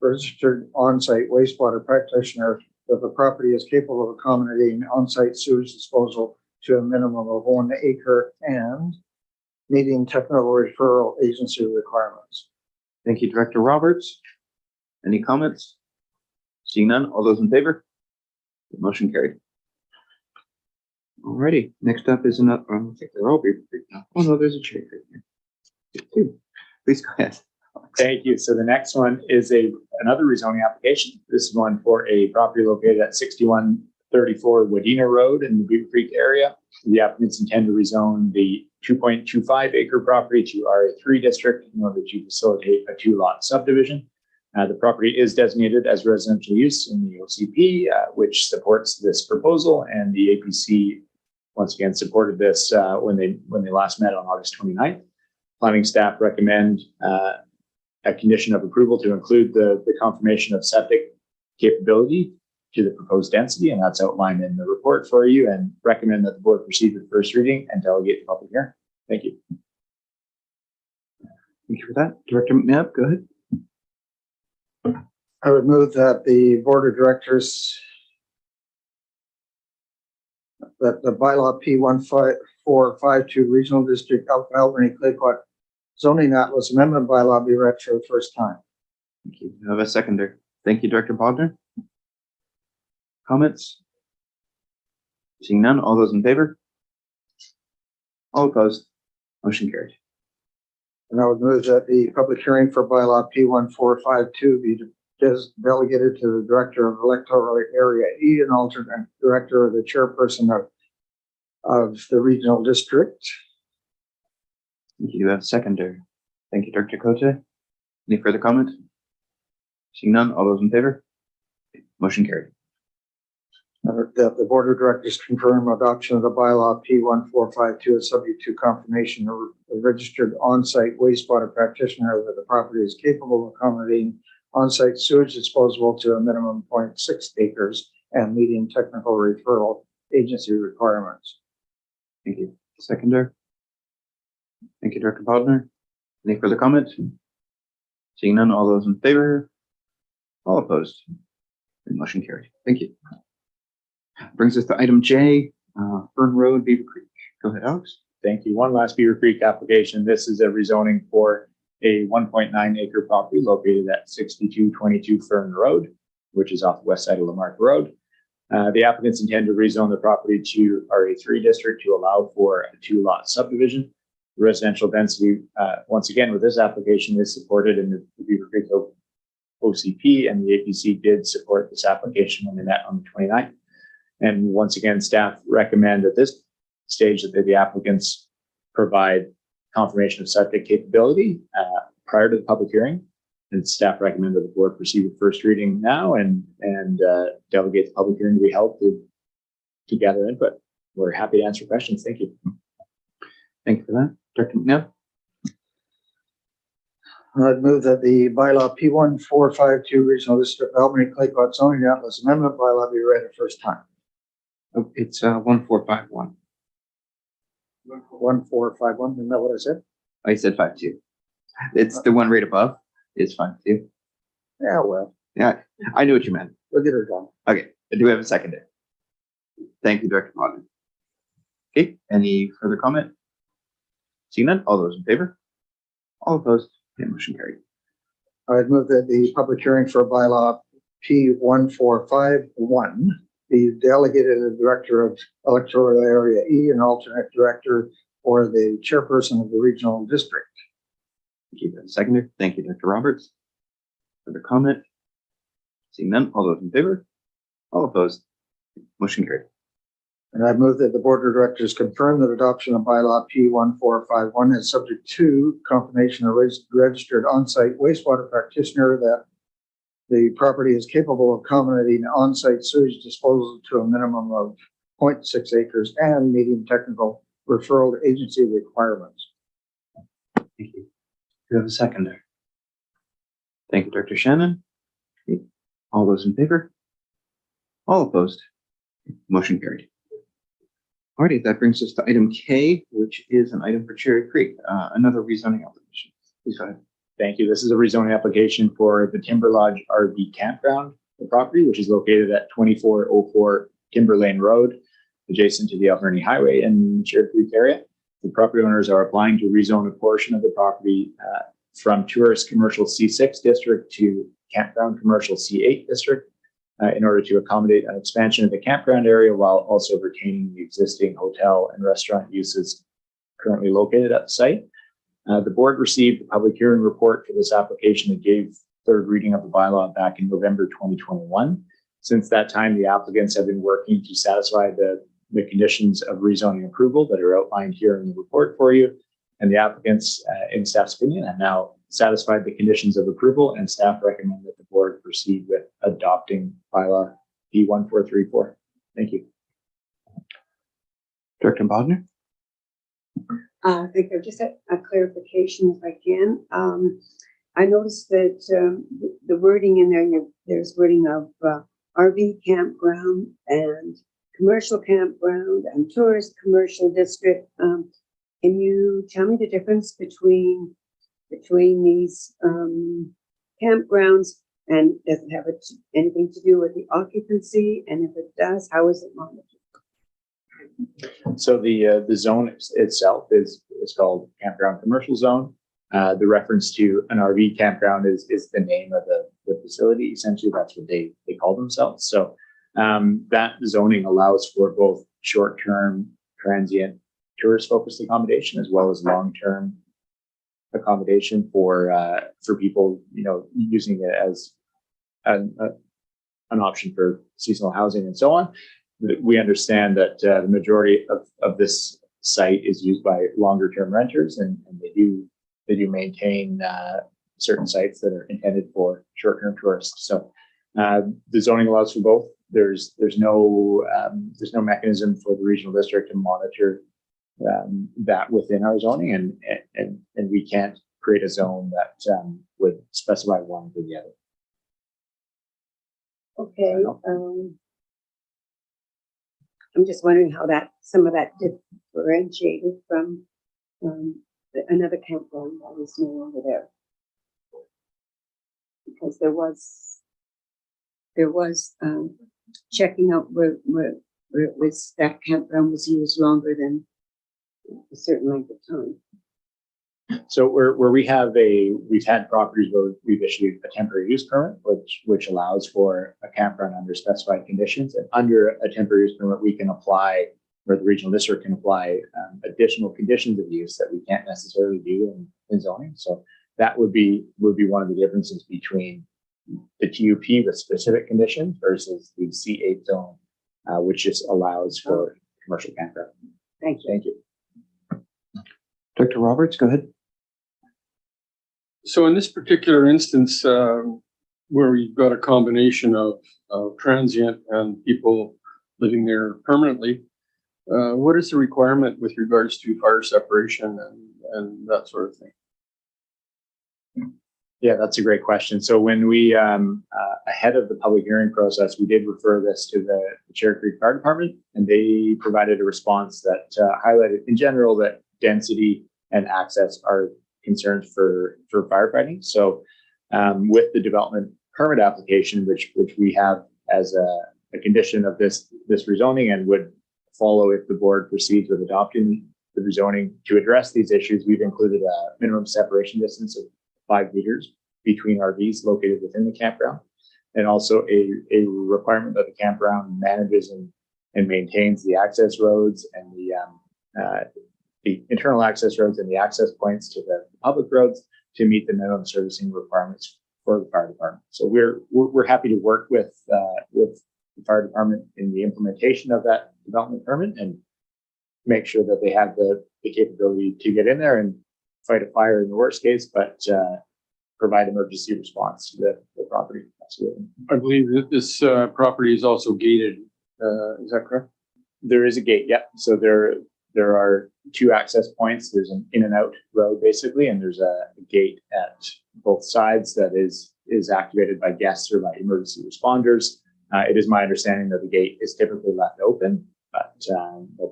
registered on-site wastewater practitioner, that the property is capable of accommodating on-site sewage disposal to a minimum of 1 acre and meeting technical referral agency requirements. Thank you, Director Roberts. Any comments? Seeing none, all those in favor? Motion carried. Alrighty, next up is another, I think they're all being picked up. Oh no, there's a chair right here. Please go ahead. Thank you. So the next one is another rezoning application. This is one for a property located at 6134 Wadena Road in the Beaver Creek area. The applicants intend to rezone the 2.25 acre property to RA3 district in order to facilitate a 2-lot subdivision. The property is designated as residential use in the OCP, which supports this proposal, and the APC once again supported this when they last met on August 29th. Planning staff recommend a condition of approval to include the confirmation of septic capability to the proposed density, and that's outlined in the report for you, and recommend that the board proceed with first reading and delegate the public hearing. Thank you. Thank you for that. Director McNabb, go ahead. I would move that the Board of Directors, that the bylaw P1452 Regional District of Albany Claycott zoning atlas amendment bylaw be read for the first time. Thank you. I have a seconder. Thank you, Director Bogner. Comments? Seeing none, all those in favor? All opposed? Motion carried. And I would move that the public hearing for bylaw P1452 be delegated to the Director of Electoral Area E and alternate director of the chairperson of the regional district. Thank you. A seconder. Thank you, Director Cote. Any further comment? Seeing none, all those in favor? Motion carried. That the Board of Directors confirm adoption of the bylaw P1452 is subject to confirmation of a registered on-site wastewater practitioner that the property is capable of accommodating on-site sewage disposal to a minimum 0.6 acres and meeting technical referral agency requirements. Thank you. Seconder. Thank you, Director Bodner. Any further comment? Seeing none, all those in favor? All opposed? Motion carried. Thank you. Brings us to item J, Fern Road, Beaver Creek. Go ahead, Alex. Thank you. One last Beaver Creek application. This is a rezoning for a 1.9 acre property located at 6222 Fern Road, which is off the west side of Lamarck Road. The applicants intend to rezone the property to RA3 district to allow for a 2-lot subdivision. Residential density, once again, with this application is supported in the Beaver Creek OCP, and the APC did support this application when they met on the 29th. And once again, staff recommend at this stage that the applicants provide confirmation of septic capability prior to the public hearing. And staff recommend that the board proceed with first reading now and delegate the public hearing to be held to gather input. We're happy to answer questions. Thank you. Thank you for that. Director McNabb. I'd move that the bylaw P1452 Regional District of Albany Claycott zoning atlas amendment bylaw be read at first time. Oh, it's 1451. 1451, isn't that what I said? I said 52. It's the one right above. It's 52. Yeah, well, Yeah, I knew what you meant. we'll get her done. Okay, do we have a seconder? Thank you, Director Bodner. Okay, any further comment? Seeing none, all those in favor? All opposed? Yeah, motion carried. I'd move that the public hearing for bylaw P1451 be delegated to the Director of Electoral Area E and alternate director or the chairperson of the regional district. Thank you, seconder. Thank you, Director Roberts. Further comment? Seeing none, all those in favor? All opposed? Motion carried. And I move that the board of directors confirm that adoption of bylaw P1451 is subject to confirmation of registered on-site wastewater practitioner that the property is capable of accommodating on-site sewage disposal to a minimum of 0.6 acres and meeting technical referral agency requirements. Thank you. Do you have a seconder? Thank you, Director Shannon. Okay. All those in favor? All opposed? Motion carried. Alrighty, that brings us to item K, which is an item for Cherry Creek, another rezoning application. Please go ahead. Thank you. This is a rezoning application for the Timber Lodge RV campground, the property, which is located at 2404 Timber Lane Road, adjacent to the Alberni Highway in Cherry Creek area. The property owners are applying to rezone a portion of the property from tourist commercial C6 district to campground commercial C8 district in order to accommodate an expansion of the campground area while also retaining the existing hotel and restaurant uses currently located at the site. The board received the public hearing report for this application that gave third reading of the bylaw back in November 2021. Since that time, the applicants have been working to satisfy the conditions of rezoning approval that are outlined here in the report for you. And the applicants, in staff's opinion, have now satisfied the conditions of approval, and staff recommend that the board proceed with adopting bylaw P1434. Thank you. Director Bodner? I think I've just had a clarification if I can. I noticed that the wording in there, there's wording of RV campground and commercial campground and tourist commercial district. Can you tell me the difference between these campgrounds, and does it have anything to do with the occupancy? And if it does, how is it monitored? So the zone itself is called Campground Commercial Zone. The reference to an RV campground is the name of the facility. Essentially, that's what they call themselves. So that zoning allows for both short-term transient tourist-focused accommodation as well as long-term accommodation for people, using it as an option for seasonal housing and so on. We understand that the majority of this site is used by longer-term renters, and they do maintain certain sites that are intended for short-term tourists. So the zoning allows for both. There's no mechanism for the regional district to monitor that within our zoning, and we can't create a zone that would specify one for the other. Okay. I'm just wondering how some of that differentiated from another campground that was no longer there, because there was checking out where it was, that campground was used longer than a certain length of time. So where we've had properties where we've issued a temporary use permit, which allows for a campground under specified conditions, and under a temporary use permit, we can apply, or the regional district can apply additional conditions of use that we can't necessarily do in zoning. So that would be one of the differences between the TUP with specific conditions versus the C8 zone, which just allows for commercial campground. Thank you. Thank you. Dr. Roberts, go ahead. So in this particular instance, where we've got a combination of transient and people living there permanently, what is the requirement with regards to fire separation and that sort of thing? Yeah, that's a great question. So when we, ahead of the public hearing process, we did refer this to the Cherry Creek Fire Department, and they provided a response that highlighted in general that density and access are concerns for firefighting. So with the development permit application, which we have as a condition of this rezoning and would follow if the board proceeds with adopting the rezoning to address these issues, we've included a minimum separation distance of 5 meters between RVs located within the campground, and also a requirement that the campground manages and maintains the access roads and the internal access roads and the access points to the public roads to meet the minimum servicing requirements the fire department. So we're happy to work with the fire department in the implementation of that development permit and make sure that they have the capability to get in there and fight a fire in the worst case, but provide emergency response to the property. Absolutely. I believe that this property is also gated. Is that correct? There is a gate, yep. So there are two access points. There's an in and out road basically, and there's a gate at both sides that is activated by guests or by emergency responders. It is my understanding that the gate is typically left open, but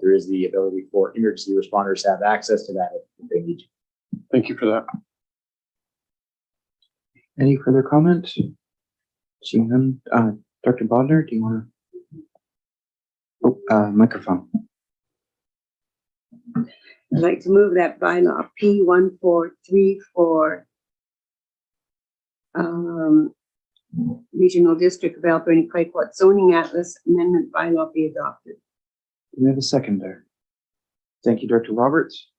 there is the ability for emergency responders to have access to that if they need to. Thank you for that. Any further comment? Seeing none, Dr. Bodnar, do you want to? Oh, microphone. I'd like to move that bylaw P1434, Regional District of Alberni Quayquat Zoning Atlas Amendment bylaw be adopted. Do we have a second there? Thank you, Director Roberts.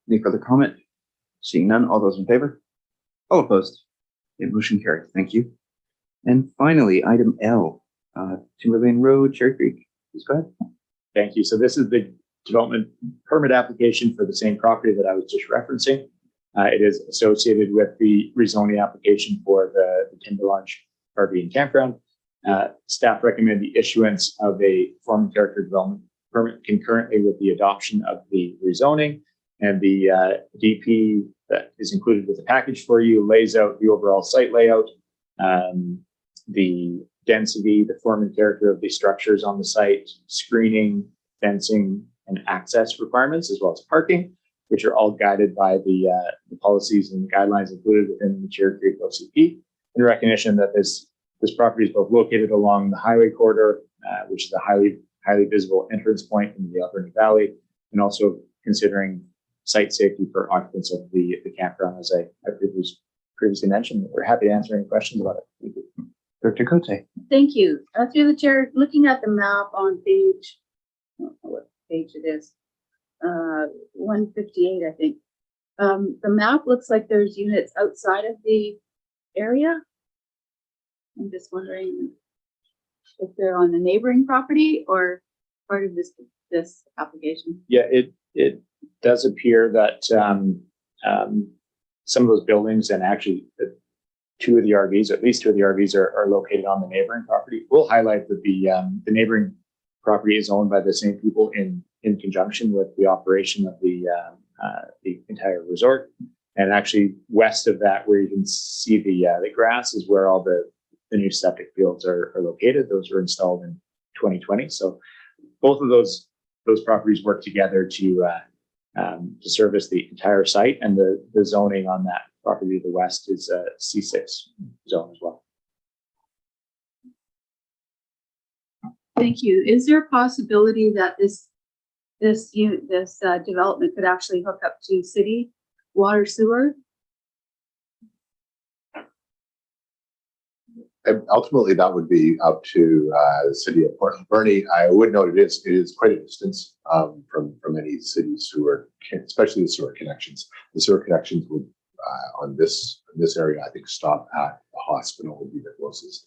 Any further comment? Seeing none, all those in favor? All opposed? Okay, motion carried. Thank you. And finally, item L, Timberlane Road, Cherry Creek. Please go ahead. Thank you. So this is the development permit application for the same property that I was just referencing. It is associated with the rezoning application for the Timber Launch RV and campground. Staff recommend the issuance of a form and character development permit concurrently with the adoption of the rezoning, and the DP that is included with the package for you lays out the overall site layout, the density, the form and character of the structures on the site, screening, fencing, and access requirements, as well as parking, which are all guided by the policies and guidelines included within the Cherry Creek OCP, in recognition that this property is both located along the highway corridor, which is a highly visible entrance point into the Alberni Valley, and also considering site safety for occupants of the campground, as I previously mentioned. We're happy to answer any questions about it. Thank you. Dr. Cote. Thank you. Through the chair, looking at the map on page, I don't know what page it is, 158, I think. The map looks like there's units outside of the area. I'm just wondering if they're on the neighboring property or part of this application. Yeah, it does appear that some of those buildings, and actually two of the RVs, at least two of the RVs are located on the neighboring property. We'll highlight that the neighboring property is owned by the same people in conjunction with the operation of the entire resort. And actually west of that, where you can see the grass, is where all the new septic fields are located. Those were installed in 2020. So both of those properties work together to service the entire site, and the zoning on that property to the west is a C6 zone as well. Thank you. Is there a possibility that this development could actually hook up to city water sewer? And ultimately, that would be up to the city of Port Alberni. I would note it is quite a distance from any city sewer, especially the sewer connections. The sewer connections would on this area, I think, stop at the hospital would be the closest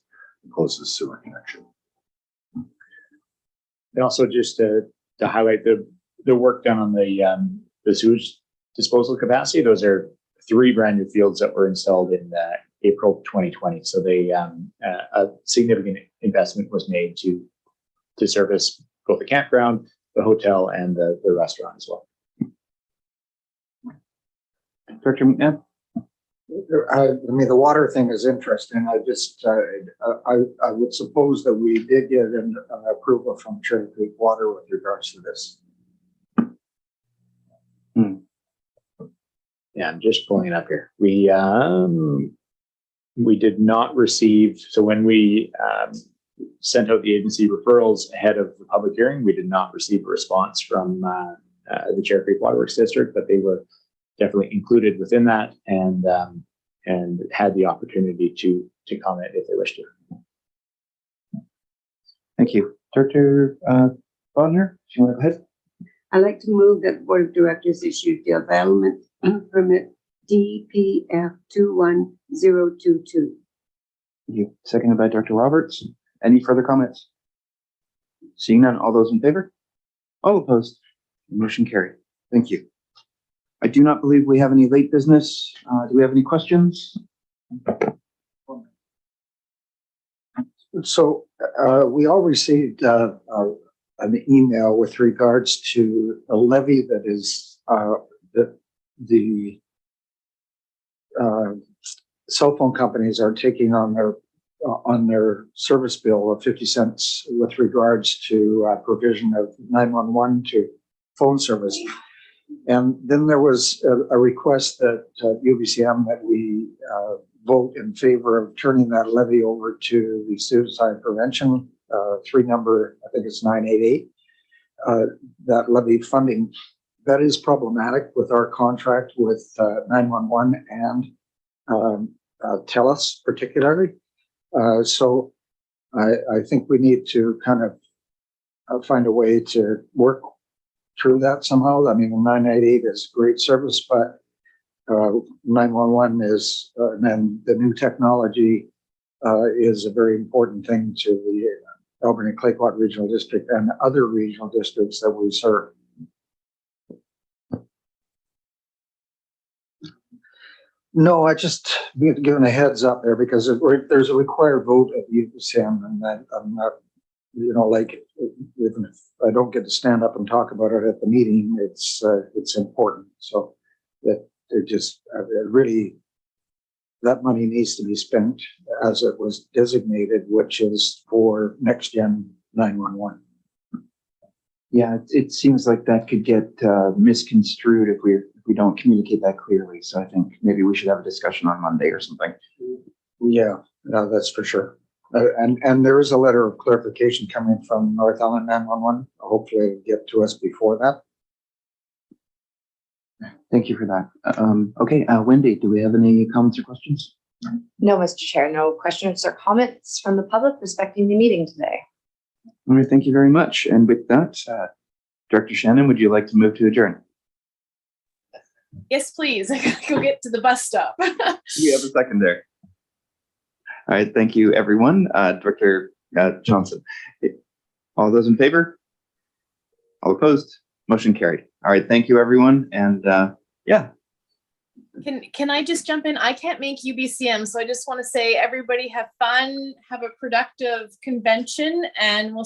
sewer connection. And also, just to highlight the work done on the sewage disposal capacity, those are 3 brand new fields that were installed in April 2020. So a significant investment was made to service both the campground, the hotel, and the restaurant as well. Dr. McNabb. I mean, the water thing is interesting. I would suppose that we did get an approval from Cherry Creek Water with regards to this. Yeah, I'm just pulling it up here. We did not receive, so when we sent out the agency referrals ahead of the public hearing, we did not receive a response from the Cherry Creek Waterworks District, but they were definitely included within that and had the opportunity to comment if they wish to. Thank you. Dr. Bodnar, do you want to go ahead? I'd like to move that the Board of Directors issue development permit DPF 21022 Thank you. Seconded by Director Roberts. Any further comments? Seeing none, all those in favor? All opposed? Motion carried. Thank you. I do not believe we have any late business. Do we have any questions? So we all received an email with regards to a levy that is the cell phone companies are taking on their service bill of 50 cents with regards to provision of 911 to phone service. And then there was a request that UBCM that we vote in favor of turning that levy over to the suicide prevention, 3 number, I think it's 988, that levy funding. That is problematic with our contract with 911 and TELUS particularly. So I think we need to kind of find a way to work through that somehow. I mean, 988 is great service, but 911 is, and then the new technology is a very important thing to the Alberni-Clayquat Regional District and other regional districts that we serve. No, I just given a heads up there because there's a required vote at UBCM, and that I'm not, like, even if I don't get to stand up and talk about it at the meeting, it's important. So that it just really, that money needs to be spent as it was designated, which is for next gen 911. Yeah, it seems like that could get misconstrued if we don't communicate that clearly. So I think maybe we should have a discussion on Monday or something. Yeah, no, that's for sure. And there is a letter of clarification coming from North Island 911. Hopefully it'll get to us before that. Thank you for that. Okay, Wendy, do we have any comments or questions? No, Mr. Chair, no questions or comments from the public respecting the meeting today. All right, thank you very much. And with that, Director Shannon, would you like to move to adjourn? Yes, please. I gotta go get to the bus stop. We have a second there. All right, thank you, everyone. Director Johnson. All those in favor? All opposed? Motion carried. All right, thank you, everyone. And yeah. Can I just jump in? I can't make UBCM, so I just want to say everybody have fun, have a productive convention, and we'll